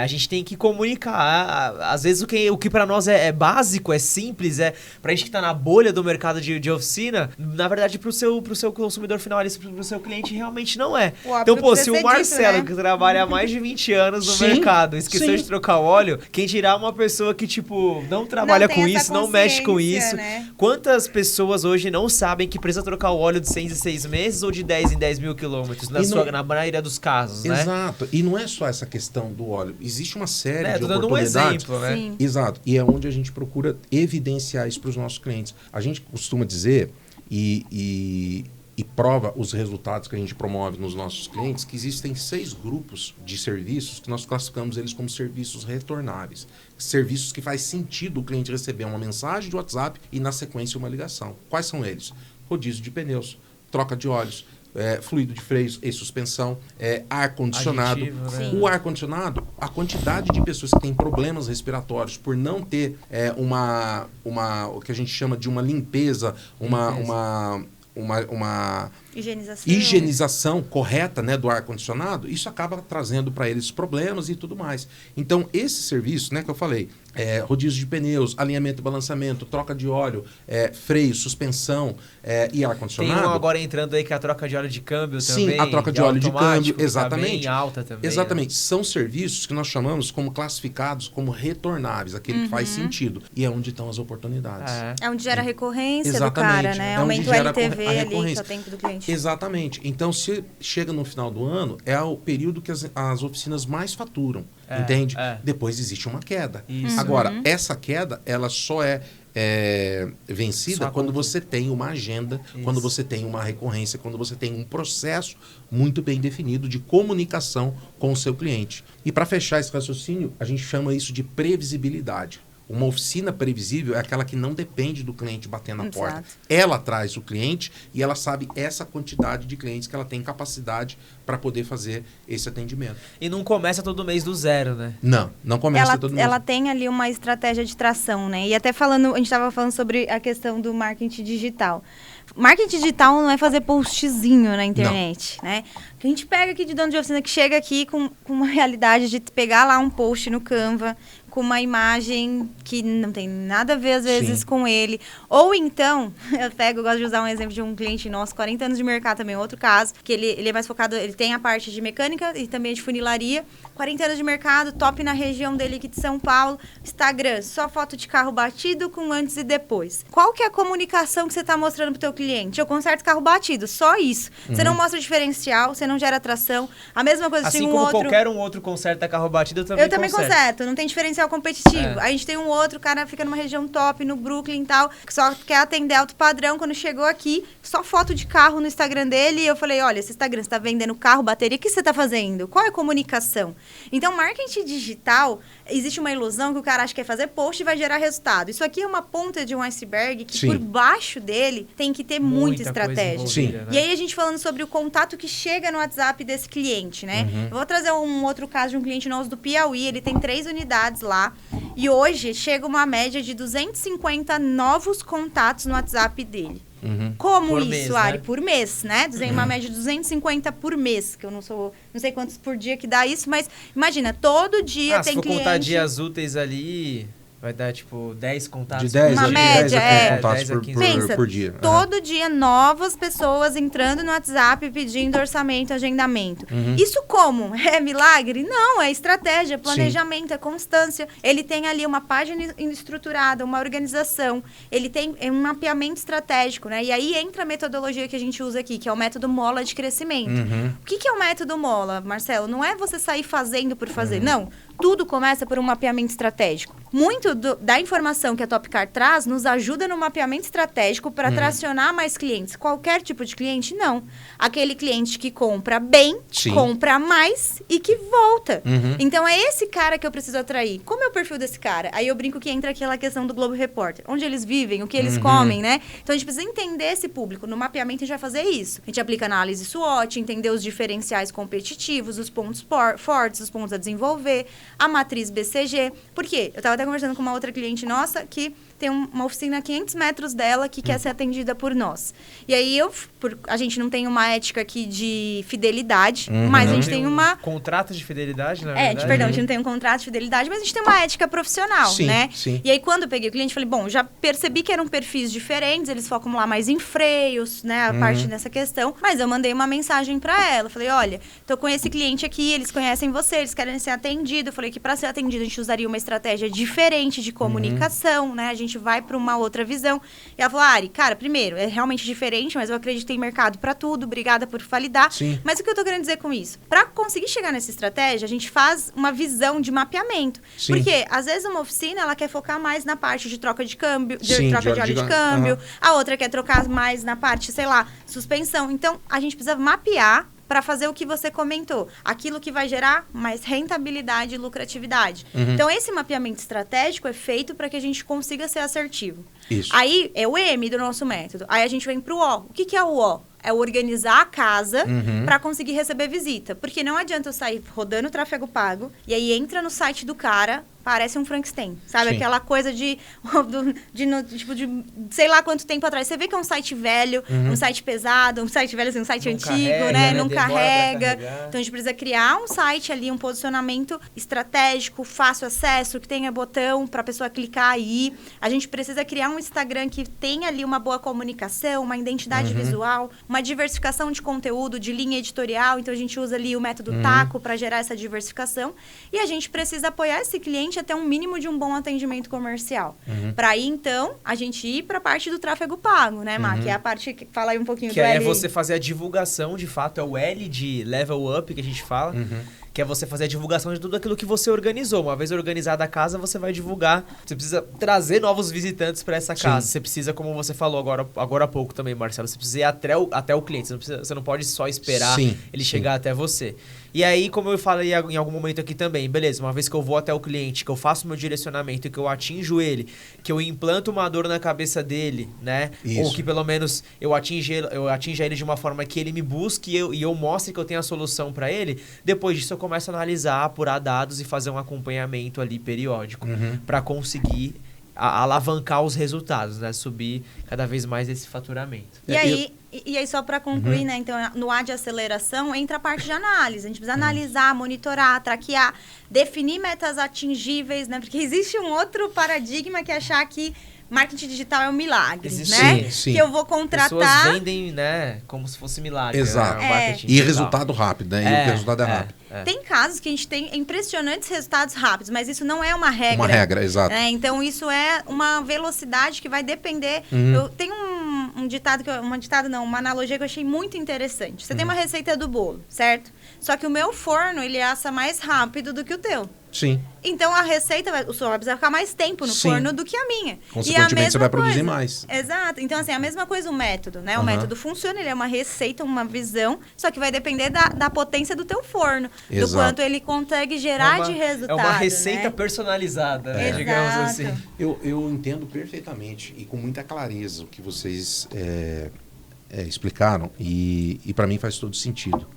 a gente tem que comunicar. Às vezes o que pra nós é básico, é simples, pra gente que tá na bolha do mercado de oficina, na verdade pro seu consumidor final, pro seu cliente, realmente não é. Então, pô, se o Marcelo, dito, né? que trabalha há mais de 20 anos no mercado, esqueceu de trocar o óleo, quem dirá uma pessoa que, tipo, não trabalha com isso, não mexe com isso. Né? Quantas pessoas hoje não sabem que precisa trocar o óleo de 6 em 6 meses ou de 10 em 10 mil quilômetros, na maioria dos casos, né? Exato. E não é só essa questão do óleo. Existe uma série de tô dando oportunidades. Um exemplo, né? Sim. Exato. E é onde a gente procura evidenciar isso para os nossos clientes. A gente costuma dizer e prova os resultados que a gente promove nos nossos clientes, que existem 6 grupos de serviços que nós classificamos eles como serviços retornáveis. Serviços que faz sentido o cliente receber uma mensagem de WhatsApp e, na sequência, uma ligação. Quais são eles? Rodízio de pneus, troca de óleos, fluido de freios e suspensão, ar-condicionado. Né? O ar-condicionado, a quantidade de pessoas que têm problemas respiratórios por não ter o que a gente chama de uma limpeza, uma higienização correta, né, do ar-condicionado, isso acaba trazendo para eles problemas e tudo mais. Então, esse serviço, né, que eu falei, rodízio de pneus, alinhamento e balanceamento, troca de óleo, freio, suspensão e ar-condicionado. Tem um agora entrando aí que é a troca de óleo de câmbio também. Sim, a troca de óleo de câmbio, exatamente. Tá bem alta também. Exatamente. Né? São serviços que nós chamamos como classificados como retornáveis, aquele que faz sentido. E é onde estão as oportunidades. É onde gera recorrência Exatamente. Do cara, né? Aumenta o LTV ali, que é o tempo do cliente. Exatamente. Então, se chega no final do ano, é o período que as oficinas mais faturam. Entende? Depois existe uma queda. Isso. Agora, essa queda, ela só é vencida quando você tem uma agenda, quando você tem uma recorrência, quando você tem um processo muito bem definido de comunicação com o seu cliente. E para fechar esse raciocínio, a gente chama isso de previsibilidade. Uma oficina previsível é aquela que não depende do cliente bater na porta. Exato. Ela traz o cliente e ela sabe essa quantidade de clientes que ela tem capacidade para poder fazer esse atendimento. E não começa todo mês do zero, né? Não começa todo mês. Ela tem ali uma estratégia de tração, né? E até falando, a gente estava falando sobre a questão do marketing digital. Marketing digital não é fazer postzinho na internet, né? A gente pega aqui de dono de oficina que chega aqui com uma realidade de pegar lá um post no Canva com uma imagem que não tem nada a ver, às vezes, Sim. com ele. Ou então, eu gosto de usar um exemplo de um cliente nosso, 40 anos de mercado também, outro caso, que ele é mais focado, ele tem a parte de mecânica e também de funilaria, 40 anos de mercado, top na região dele aqui de São Paulo, Instagram, só foto de carro batido com antes e depois. Qual que é a comunicação que você está mostrando pro teu cliente? Eu conserto carro batido, só isso. Você não mostra diferencial, você não gera atração. A mesma coisa Assim tem como qualquer outro conserta carro batido, eu também eu também conserto, não tem diferencial competitivo. A gente tem um outro, o cara fica numa região top, no Brooklyn e tal, que só quer atender alto padrão. Quando chegou aqui, só foto de carro no Instagram dele, e eu falei, olha, esse Instagram, você tá vendendo carro, bateria, o que você tá fazendo? Qual é a comunicação? Então, marketing digital, existe uma ilusão que o cara acha que é fazer post e vai gerar resultado. Isso aqui é uma ponta de um iceberg que por baixo dele tem que ter muita estratégia. Sim. Né? E aí a gente falando sobre o contato que chega no WhatsApp desse cliente, né? Eu vou trazer um outro caso de um cliente nosso do Piauí, ele tem 3 unidades lá, e hoje chega uma média de 250 novos contatos no WhatsApp dele. Como Por isso, mês, Ari? né? Por mês, né? Uma média de 250 por mês, que eu não sei quantos por dia que dá isso, mas imagina, todo dia tem se for cliente... contar dias úteis ali, vai dar, tipo, 10 contatos. De 10 Uma a média, 10 contatos 10 a 15. Pensa, por dia. todo dia novas pessoas entrando no WhatsApp pedindo orçamento, agendamento. Isso como? É milagre? Não, é estratégia, planejamento, é constância. Ele tem ali uma página estruturada, uma organização, ele tem um mapeamento estratégico, né? E aí entra a metodologia que a gente usa aqui, que é o método Mola de crescimento. O que é o método Mola, Marcelo? Não é você sair fazendo por fazer, não. Tudo começa por um mapeamento estratégico. Muito da informação que a Topcar traz nos ajuda no mapeamento estratégico para tracionar mais clientes. Qualquer tipo de cliente, não. Aquele cliente que compra bem, compra mais e que volta. Então, é esse cara que eu preciso atrair. Como é o perfil desse cara? Aí eu brinco que entra aquela questão do Globo Repórter. Onde eles vivem, o que eles comem, né? Então, a gente precisa entender esse público. No mapeamento, a gente vai fazer isso. A gente aplica análise SWOT, entender os diferenciais competitivos, os pontos fortes, os pontos a desenvolver, a matriz BCG. Por quê? Eu estava até conversando com uma outra cliente nossa que tem uma oficina a 500 metros dela que quer ser atendida por nós. E aí, a gente não tem uma ética aqui de fidelidade, mas a gente tem uma... Contrato de fidelidade, na verdade? Perdão, a gente não tem um contrato de fidelidade, mas a gente tem uma ética profissional, né? Sim. E aí, quando eu peguei o cliente, falei, bom, já percebi que eram perfis diferentes, eles focam lá mais em freios, né? A parte dessa questão. Mas eu mandei uma mensagem pra ela. Falei, olha, tô com esse cliente aqui, eles conhecem você, eles querem ser atendidos. Eu falei que pra ser atendido, a gente usaria uma estratégia diferente de comunicação, né? A gente vai pra uma outra visão. E ela falou, Ari, cara, primeiro, é realmente diferente, mas eu acredito em mercado pra tudo, obrigada por validar. Mas o que eu tô querendo dizer com isso? Pra conseguir chegar nessa estratégia, a gente faz uma visão de mapeamento. Porque, às vezes, uma oficina, ela quer focar mais na parte de troca de câmbio, troca de óleo de câmbio. A outra quer trocar mais na parte, sei lá, suspensão. Então, a gente precisa mapear para fazer o que você comentou. Aquilo que vai gerar mais rentabilidade e lucratividade. Então, esse mapeamento estratégico é feito para que a gente consiga ser assertivo. Isso. Aí, é o M do nosso método. Aí, a gente vem para o O. O que é o O? É organizar a casa para conseguir receber visita. Porque não adianta eu sair rodando o tráfego pago e aí entra no site do cara, parece um Frankenstein. Sabe? Aquela coisa de sei lá quanto tempo atrás. Você vê que é um site velho, um site pesado, um site velho, assim, um site antigo, carrega, né? Não Demora carrega. pra carregar. Então, a gente precisa criar um site ali, um posicionamento estratégico, fácil acesso, que tenha botão para a pessoa clicar aí. A gente precisa criar um Instagram que tenha ali uma boa comunicação, uma identidade visual, uma diversificação de conteúdo, de linha editorial. Então, a gente usa ali o método TACO para gerar essa diversificação. E a gente precisa apoiar esse cliente até um mínimo de um bom atendimento comercial. Para aí, então, a gente ir para a parte do tráfego pago, né, Má? Que é a parte que fala aí um pouquinho que do aí é L. você fazer a divulgação, de fato, é o L de level up que a gente fala. que é você fazer a divulgação de tudo aquilo que você organizou. Uma vez organizada a casa, você vai divulgar. Você precisa trazer novos visitantes para essa casa. Você precisa, como você falou agora há pouco também, Marcelo, você precisa ir até o cliente. Você não pode só esperar ele chegar até você. E aí, como eu falei em algum momento aqui também, beleza, uma vez que eu vou até o cliente, que eu faço meu direcionamento, que eu atinjo ele, que eu implanto uma dor na cabeça dele, né? Isso. Ou que pelo menos eu atinja ele de uma forma que ele me busque e eu mostre que eu tenho a solução para ele, depois disso eu começo a analisar, apurar dados e fazer um acompanhamento ali periódico para conseguir alavancar os resultados, né? Subir cada vez mais esse faturamento. E aí, só para concluir, né? Então, no A de aceleração, entra a parte de análise. A gente precisa analisar, monitorar, traquear, definir metas atingíveis, né? Porque existe um outro paradigma que é achar que marketing digital é um milagre, né? Sim. Que eu vou contratar... As pessoas vendem, né? Como se fosse milagre. Exato. Né? E resultado rápido, né? E o resultado é rápido. Tem casos que a gente tem impressionantes resultados rápidos, mas isso não é uma regra. Uma regra, exato. Então, isso é uma velocidade que vai depender... Eu tenho uma analogia que eu achei muito interessante. Você tem uma receita do bolo, certo? Só que o meu forno, ele assa mais rápido do que o teu. Sim. Então, a receita, o seu vai precisar ficar mais tempo no forno do que a minha. Consequentemente, você vai produzir mais. Exato. Então, assim, a mesma coisa o método, né? O método funciona, ele é uma receita, uma visão, só que vai depender da potência do teu forno. Exato. Do quanto ele consegue gerar de resultado. É uma receita personalizada, né? Digamos assim. Eu entendo perfeitamente e com muita clareza o que vocês explicaram e para mim faz todo sentido.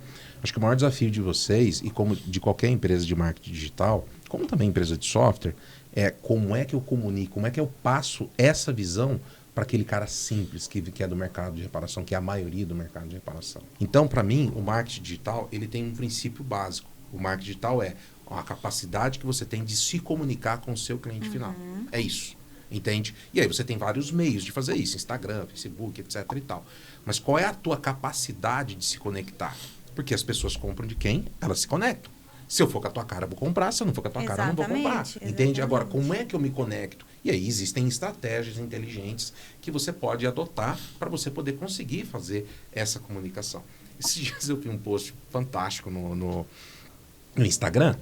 Acho que o maior desafio de vocês, e como de qualquer empresa de marketing digital, como também empresa de software, é como é que eu comunico, como é que eu passo essa visão para aquele cara simples que é do mercado de reparação, que é a maioria do mercado de reparação. Então, para mim, o marketing digital ele tem um princípio básico. O marketing digital é a capacidade que você tem de se comunicar com o seu cliente final. É isso. Entende? E aí você tem vários meios de fazer isso, Instagram, Facebook, etc e tal. Mas qual é a tua capacidade de se conectar? Porque as pessoas compram de quem? Elas se conectam. Se eu for com a tua cara, eu vou comprar. Se eu não for com a tua cara, eu não vou comprar. Entende? Agora, como é que eu me conecto? E aí existem estratégias inteligentes que você pode adotar para você poder conseguir fazer essa comunicação. Esses dias eu vi um post fantástico no Instagram,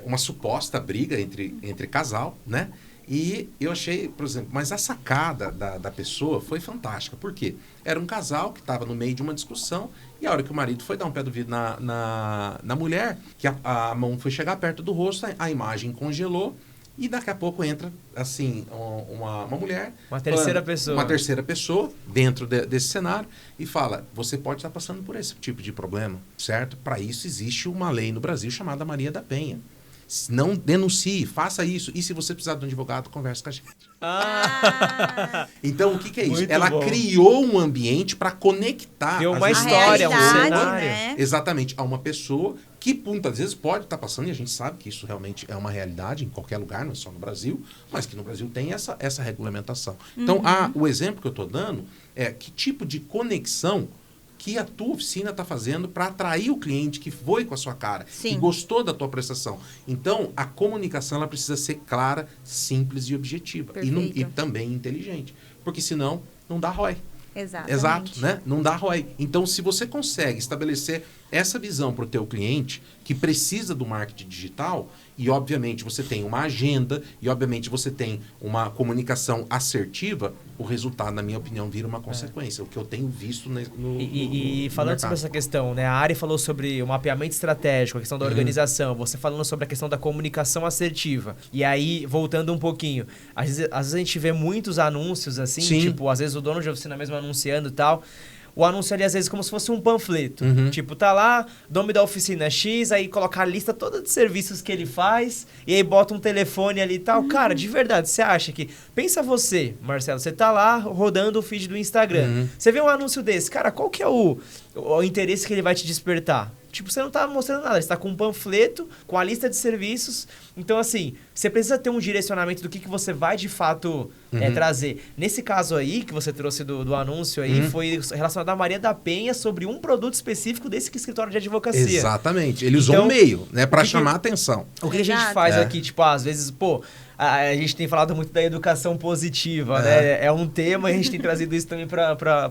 uma suposta briga entre casal, né? E eu achei, por exemplo, mas a sacada da pessoa foi fantástica. Por quê? Era um casal que estava no meio de uma discussão e a hora que o marido foi dar um pé do vidro na mulher, que a mão foi chegar perto do rosto, a imagem congelou e daqui a pouco entra, assim, uma mulher... Uma terceira pessoa. Uma terceira pessoa dentro desse cenário e fala, você pode estar passando por esse tipo de problema, certo? Para isso existe uma lei no Brasil chamada Maria da Penha. Não denuncie, faça isso. E se você precisar de um advogado, converse com a gente. Então, o que é isso? Muito Ela bom. criou um ambiente para conectar. Criou uma história, um cenário. Né? Exatamente. A uma pessoa que muitas vezes pode estar passando, e a gente sabe que isso realmente é uma realidade em qualquer lugar, não é só no Brasil, mas que no Brasil tem essa regulamentação. Então, o exemplo que eu estou dando é que tipo de conexão que a tua oficina está fazendo para atrair o cliente que foi com a sua cara, que gostou da tua prestação. Então, a comunicação ela precisa ser clara, simples e objetiva. E também inteligente. Porque senão, não dá ROI. Exatamente. Exato, né? Não dá ROI. Então, se você consegue estabelecer essa visão para o teu cliente, que precisa do marketing digital, e obviamente você tem uma agenda, e obviamente você tem uma comunicação assertiva, o resultado, na minha opinião, vira uma consequência. O que eu tenho visto no falando sobre essa questão, né? A Ari falou sobre o mapeamento estratégico, a questão da organização, você falando sobre a questão da comunicação assertiva. E aí, voltando um pouquinho, às vezes a gente vê muitos anúncios assim, tipo, às vezes o dono de oficina mesmo anunciando e tal. O anúncio ali, às vezes, como se fosse um panfleto. Tipo, tá lá, nome da oficina X, aí coloca a lista toda de serviços que ele faz, e aí bota um telefone ali e tal. Cara, de verdade, você acha que... Pensa você, Marcelo, você tá lá rodando o feed do Instagram. Você vê um anúncio desse, cara, qual que é o interesse que ele vai te despertar? Tipo, você não tá mostrando nada, você tá com um panfleto, com a lista de serviços. Então, assim, você precisa ter um direcionamento do que você vai de fato trazer. Nesse caso aí, que você trouxe do anúncio aí, foi relacionado à Maria da Penha sobre um produto específico desse escritório de advocacia. Exatamente. Ele usou um meio, né, para chamar a atenção. O que a gente faz aqui, tipo, às vezes, pô, a gente tem falado muito da educação positiva, né? É um tema e a gente tem trazido isso também para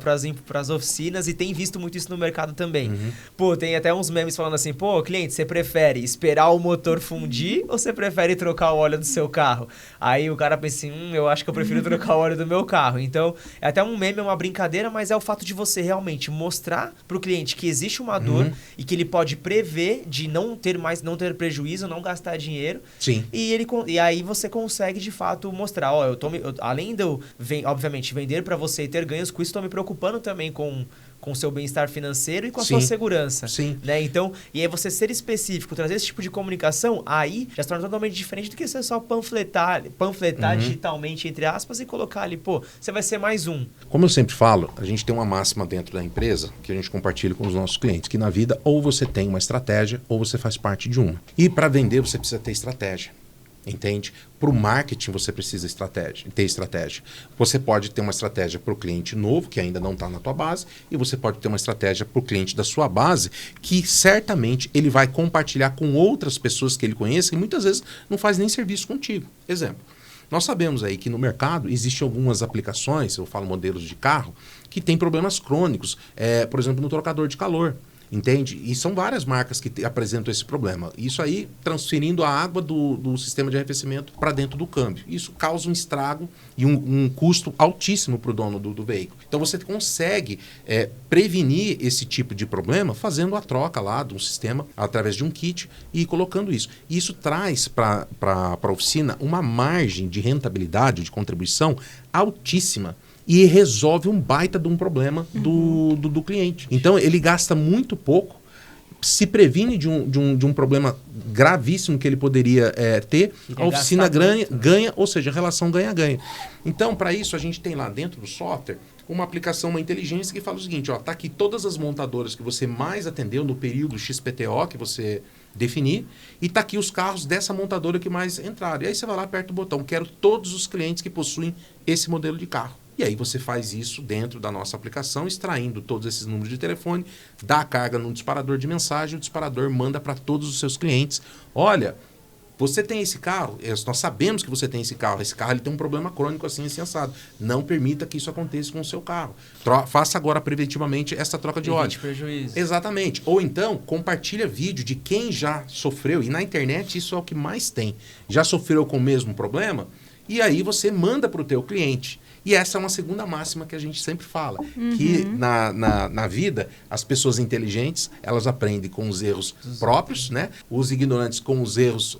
as oficinas e tem visto muito isso no mercado também. Pô, tem até uns memes falando assim, pô, cliente, você prefere esperar o motor fundir ou você prefere trocar o óleo do seu carro? Aí o cara pensa assim, eu acho que eu prefiro trocar o ônibus do meu carro. Então, é até um meme, é uma brincadeira, mas é o fato de você realmente mostrar pro cliente que existe uma dor e que ele pode prever de não ter prejuízo, não gastar dinheiro. Sim. E aí você consegue, de fato, mostrar, além de eu, obviamente, vender para você e ter ganhos com isso, estou me preocupando também com o seu bem-estar financeiro e com a sua segurança. Sim. Né? Então, e aí você ser específico, trazer esse tipo de comunicação, aí já se torna totalmente diferente do que você só panfletar digitalmente, entre aspas, e colocar ali, pô, você vai ser mais um. Como eu sempre falo, a gente tem uma máxima dentro da empresa que a gente compartilha com os nossos clientes, que na vida ou você tem uma estratégia ou você faz parte de uma. E para vender você precisa ter estratégia. Entende? Para o marketing você precisa ter estratégia. Você pode ter uma estratégia para o cliente novo, que ainda não está na tua base, e você pode ter uma estratégia para o cliente da sua base, que certamente ele vai compartilhar com outras pessoas que ele conhece, e muitas vezes não faz nem serviço contigo. Exemplo, nós sabemos aí que no mercado existem algumas aplicações, eu falo modelos de carro, que têm problemas crônicos, por exemplo, no trocador de calor. Entende? E são várias marcas que apresentam esse problema. Isso aí transferindo a água do sistema de arrefecimento para dentro do câmbio. Isso causa um estrago e um custo altíssimo para o dono do veículo. Então você consegue prevenir esse tipo de problema fazendo a troca lá de um sistema através de um kit e colocando isso. Isso traz para a oficina uma margem de rentabilidade, de contribuição altíssima. E resolve um baita de um problema do cliente. Então, ele gasta muito pouco, se previne de um problema gravíssimo que ele poderia ter, a oficina ganha, ou seja, a relação ganha-ganha. Então, para isso, a gente tem lá dentro do software uma aplicação, uma inteligência que fala o seguinte, tá aqui todas as montadoras que você mais atendeu no período XPTO que você definir, e tá aqui os carros dessa montadora que mais entraram. E aí você vai lá, aperta o botão, quero todos os clientes que possuem esse modelo de carro. E aí você faz isso dentro da nossa aplicação, extraindo todos esses números de telefone, dá a carga no disparador de mensagem, o disparador manda para todos os seus clientes, olha, você tem esse carro, nós sabemos que você tem esse carro ele tem um problema crônico assim assado. Não permita que isso aconteça com o seu carro. Faça agora preventivamente essa troca de óleo. Prejuízo. Exatamente. Ou então, compartilha vídeo de quem já sofreu, e na internet isso é o que mais tem. Já sofreu com o mesmo problema, e aí você manda para o teu cliente. E essa é uma segunda máxima que a gente sempre fala, que na vida, as pessoas inteligentes, elas aprendem com os erros próprios, né? Os ignorantes com os erros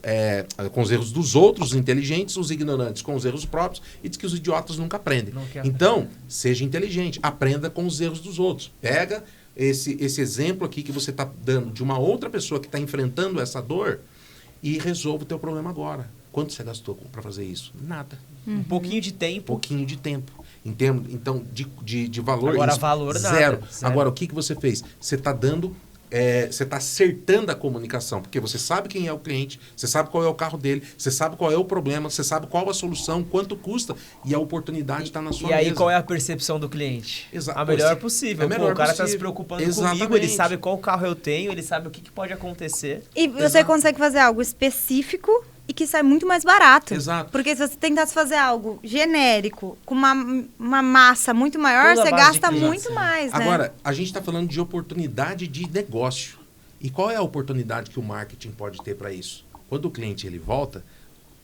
dos outros inteligentes, os ignorantes com os erros próprios, e diz que os idiotas nunca aprendem. Então, seja inteligente, aprenda com os erros dos outros. Pega esse exemplo aqui que você está dando de uma outra pessoa que está enfrentando essa dor e resolva o teu problema agora. Quanto você gastou para fazer isso? Nada. Um pouquinho de tempo. Pouquinho de tempo. Então, de valor... Agora, valor zero. Agora, o que você fez? Você está dando... você está acertando a comunicação, porque você sabe quem é o cliente, você sabe qual é o carro dele, você sabe qual é o problema, você sabe qual a solução, quanto custa, e a oportunidade está na sua mesa. E aí, qual é a percepção do cliente? A melhor possível. O cara está se preocupando comigo, ele sabe qual carro eu tenho, ele sabe o que pode acontecer. E você consegue fazer algo específico e que sai muito mais barato. Exato. Porque se você tentasse fazer algo genérico, com uma massa muito maior, você gasta muito mais, né? Agora, a gente está falando de oportunidade de negócio. E qual é a oportunidade que o marketing pode ter para isso? Quando o cliente ele volta,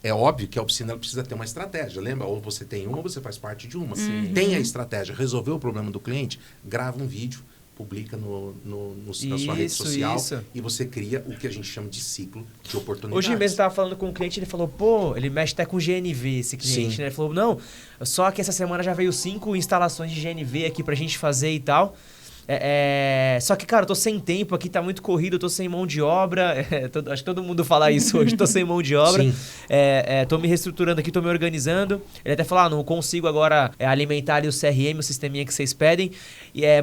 é óbvio que a oficina precisa ter uma estratégia. Lembra? Ou você tem uma ou você faz parte de uma. Tem a estratégia. Resolveu o problema do cliente? Grava um vídeo, publica na sua rede social e você cria o que a gente chama de ciclo de oportunidades. Hoje mesmo eu estava falando com um cliente, ele falou, pô, ele mexe até com GNV, esse cliente, né? Ele falou, não, só que essa semana já veio 5 instalações de GNV aqui pra gente fazer e tal. Só que, cara, eu tô sem tempo aqui, tá muito corrido, eu tô sem mão de obra. Acho que todo mundo fala isso hoje, tô sem mão de obra. Tô me reestruturando aqui, tô me organizando. Ele até falou, não consigo agora alimentar ali o CRM, o sisteminha que vocês pedem.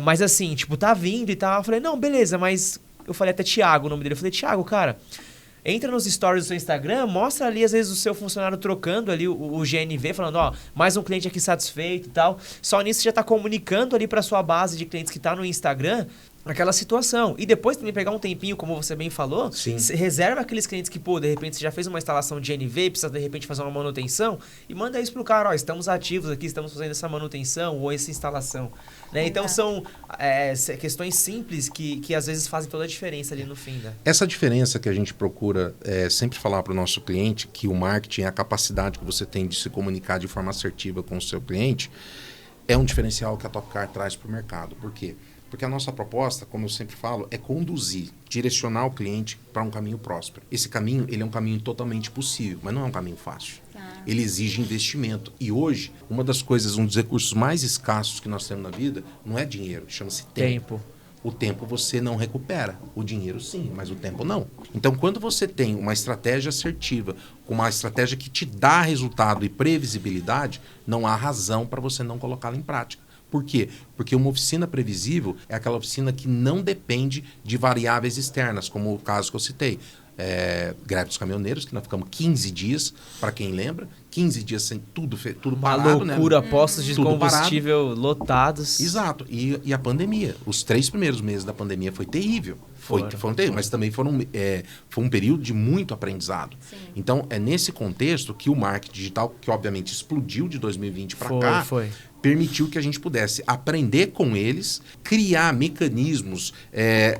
Mas assim, tipo, tá vindo e tal. Eu falei, não, beleza, mas... Eu falei até Thiago, o nome dele. Eu falei, Thiago, cara... entra nos stories do seu Instagram, mostra ali, às vezes, o seu funcionário trocando ali o GNV, falando, ó, mais um cliente aqui satisfeito e tal. Só nisso você já tá comunicando ali pra sua base de clientes que tá no Instagram aquela situação. E depois também pegar um tempinho, como você bem falou, você reserva aqueles clientes que, pô, de repente você já fez uma instalação de GNV, precisa de repente fazer uma manutenção, e manda isso pro cara, ó, estamos ativos aqui, estamos fazendo essa manutenção ou essa instalação. Né? Então são questões simples que às vezes fazem toda a diferença ali no fim. Né? Essa diferença que a gente procura sempre falar para o nosso cliente, que o marketing é a capacidade que você tem de se comunicar de forma assertiva com o seu cliente, é um diferencial que a Topcar traz para o mercado. Por quê? Porque a nossa proposta, como eu sempre falo, é conduzir, direcionar o cliente para um caminho próspero. Esse caminho, ele é um caminho totalmente possível, mas não é um caminho fácil. Ele exige investimento. E hoje, uma das coisas, um dos recursos mais escassos que nós temos na vida, não é dinheiro, chama-se tempo. O tempo você não recupera, o dinheiro sim, mas o tempo não. Então, quando você tem uma estratégia assertiva, uma estratégia que te dá resultado e previsibilidade, não há razão para você não colocá-la em prática. Por quê? Porque uma oficina previsível é aquela oficina que não depende de variáveis externas, como o caso que eu citei. Greve dos caminhoneiros, que nós ficamos 15 dias, para quem lembra, 15 dias sem tudo parado. Uma loucura, postos de combustível lotados. Exato, e a pandemia. Os 3 primeiros meses da pandemia foi terrível. Foi terrível, mas também foi um período de muito aprendizado. Sim. Então, é nesse contexto que o marketing digital, que obviamente explodiu de 2020 para cá, permitiu que a gente pudesse aprender com eles, criar mecanismos,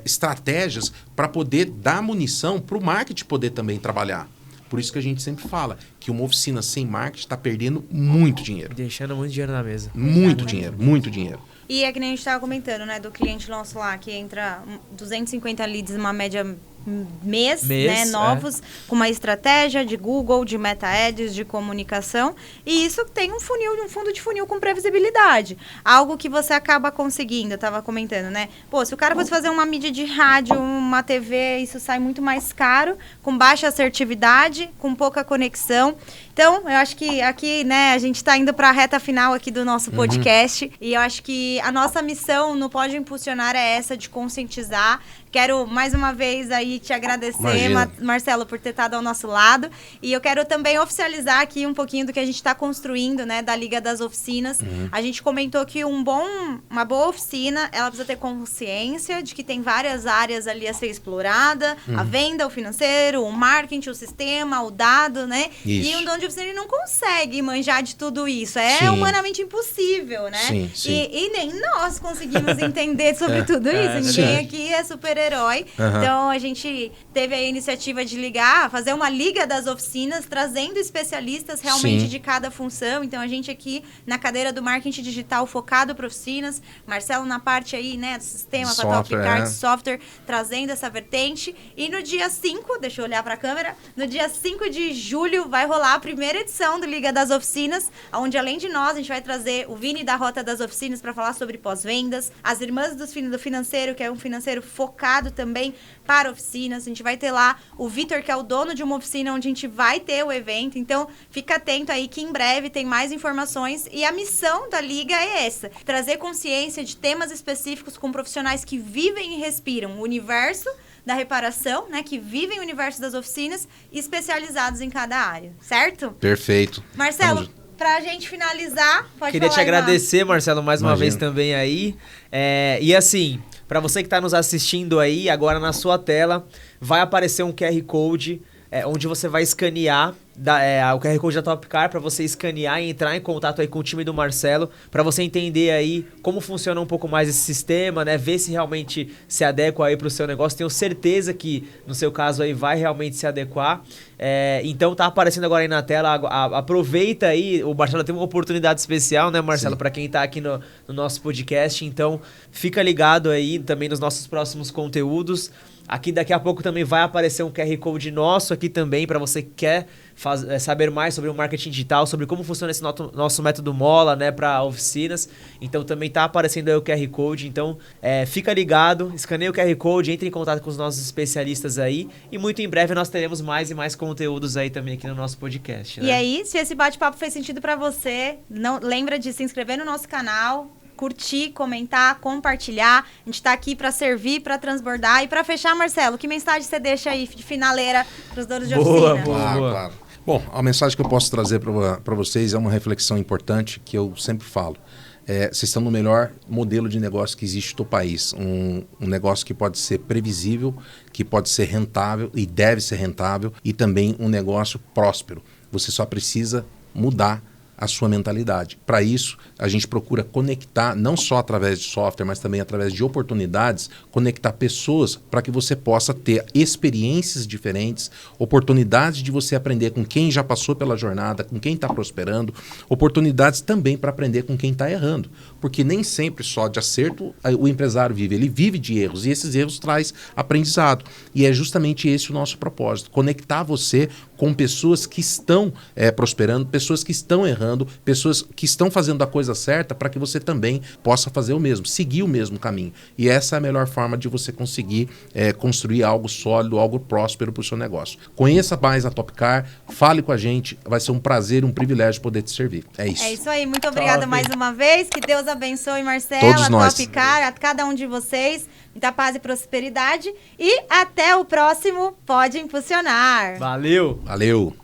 estratégias para poder dar munição para o marketing poder também trabalhar. Por isso que a gente sempre fala que uma oficina sem marketing está perdendo muito dinheiro. Deixando muito dinheiro na mesa. Muito dinheiro. E é que nem a gente estava comentando, né, do cliente nosso lá, que entra 250 leads numa média mês, né, novos, com uma estratégia de Google, de Meta Ads, de comunicação, e isso tem um fundo de funil com previsibilidade, algo que você acaba conseguindo, eu estava comentando, né, pô, se o cara fosse fazer uma mídia de rádio, uma TV, isso sai muito mais caro, com baixa assertividade, com pouca conexão. Então, eu acho que aqui, né, a gente está indo para a reta final aqui do nosso podcast, e eu acho que a nossa missão no Pode Impulsionar é essa, de conscientizar. Quero mais uma vez aí te agradecer, Marcelo, por ter estado ao nosso lado. E eu quero também oficializar aqui um pouquinho do que a gente está construindo, né, da Liga das Oficinas. A gente comentou que uma boa oficina, ela precisa ter consciência de que tem várias áreas ali a ser explorada, a venda, o financeiro, o marketing, o sistema, o dado, né? Isso. E um dono de oficina, ele não consegue manjar de tudo isso. É humanamente impossível, né? Sim. E nem nós conseguimos entender sobre tudo isso. Ninguém aqui é super-herói. Então, a gente teve a iniciativa de fazer uma liga das oficinas, trazendo especialistas realmente de cada função. Então, a gente aqui na cadeira do marketing digital focado para oficinas, Marcelo na parte aí, né, do sistema, com a Topcar, software, trazendo essa vertente. E no dia 5, deixa eu olhar para a câmera, no dia 5 de julho vai rolar a primeira edição do Liga das Oficinas, onde além de nós, a gente vai trazer o Vini da Rota das Oficinas para falar sobre pós-vendas, as irmãs do financeiro, que é um financeiro focado também para oficinas. A gente vai ter lá o Vitor, que é o dono de uma oficina onde a gente vai ter o evento. Então, fica atento aí que em breve tem mais informações. E a missão da Liga é essa: trazer consciência de temas específicos com profissionais que vivem e respiram o universo da reparação, né, que vivem o universo das oficinas, especializados em cada área, certo? Perfeito. Marcelo, pra gente finalizar, pode Queria falar, te agradecer, Marcelo, mais uma vez também aí. E assim, para você que está nos assistindo aí, agora na sua tela, vai aparecer um QR Code, onde você vai escanear o QR Code da Topcar, para você escanear e entrar em contato aí com o time do Marcelo, para você entender aí como funciona um pouco mais esse sistema, né? Ver se realmente se adequa aí para o seu negócio. Tenho certeza que no seu caso aí vai realmente se adequar. Então tá aparecendo agora aí na tela, aproveita aí, o Marcelo tem uma oportunidade especial, né, Marcelo, para quem tá aqui no nosso podcast. Então fica ligado aí também nos nossos próximos conteúdos. Aqui daqui a pouco também vai aparecer um QR Code nosso aqui também, para você que quer saber mais sobre o marketing digital, sobre como funciona esse nosso método Mola, né, para oficinas. Então também tá aparecendo aí o QR Code. Então fica ligado, escaneia o QR Code, entre em contato com os nossos especialistas aí. E muito em breve nós teremos mais e mais conteúdos aí também aqui no nosso podcast, né? E aí, se esse bate-papo fez sentido para você, não lembra de se inscrever no nosso canal, curtir, comentar, compartilhar. A gente tá aqui para servir, para transbordar. E para fechar, Marcelo, que mensagem você deixa aí de finaleira para os donos de oficina? Claro. Bom, a mensagem que eu posso trazer para vocês é uma reflexão importante que eu sempre falo. Vocês estão no melhor modelo de negócio que existe no país. Um negócio que pode ser previsível, que pode ser rentável e deve ser rentável, e também um negócio próspero. Você só precisa mudar a sua mentalidade. Para isso, a gente procura conectar, não só através de software, mas também através de oportunidades, conectar pessoas para que você possa ter experiências diferentes, oportunidades de você aprender com quem já passou pela jornada, com quem está prosperando, oportunidades também para aprender com quem está errando. Porque nem sempre só de acerto o empresário vive, ele vive de erros, e esses erros traz aprendizado. E é justamente esse o nosso propósito, conectar você com pessoas que estão prosperando, pessoas que estão errando, pessoas que estão fazendo a coisa certa para que você também possa fazer o mesmo, seguir o mesmo caminho. E essa é a melhor forma de você conseguir construir algo sólido, algo próspero para o seu negócio. Conheça mais a Topcar, fale com a gente, vai ser um prazer, um privilégio poder te servir. É isso. É isso aí, muito obrigada mais uma vez, que Deus abençoe, Marcelo, todos a nós. Topcar, a cada um de vocês, muita paz e prosperidade, e até o próximo Pode Impulsionar. Valeu! Valeu!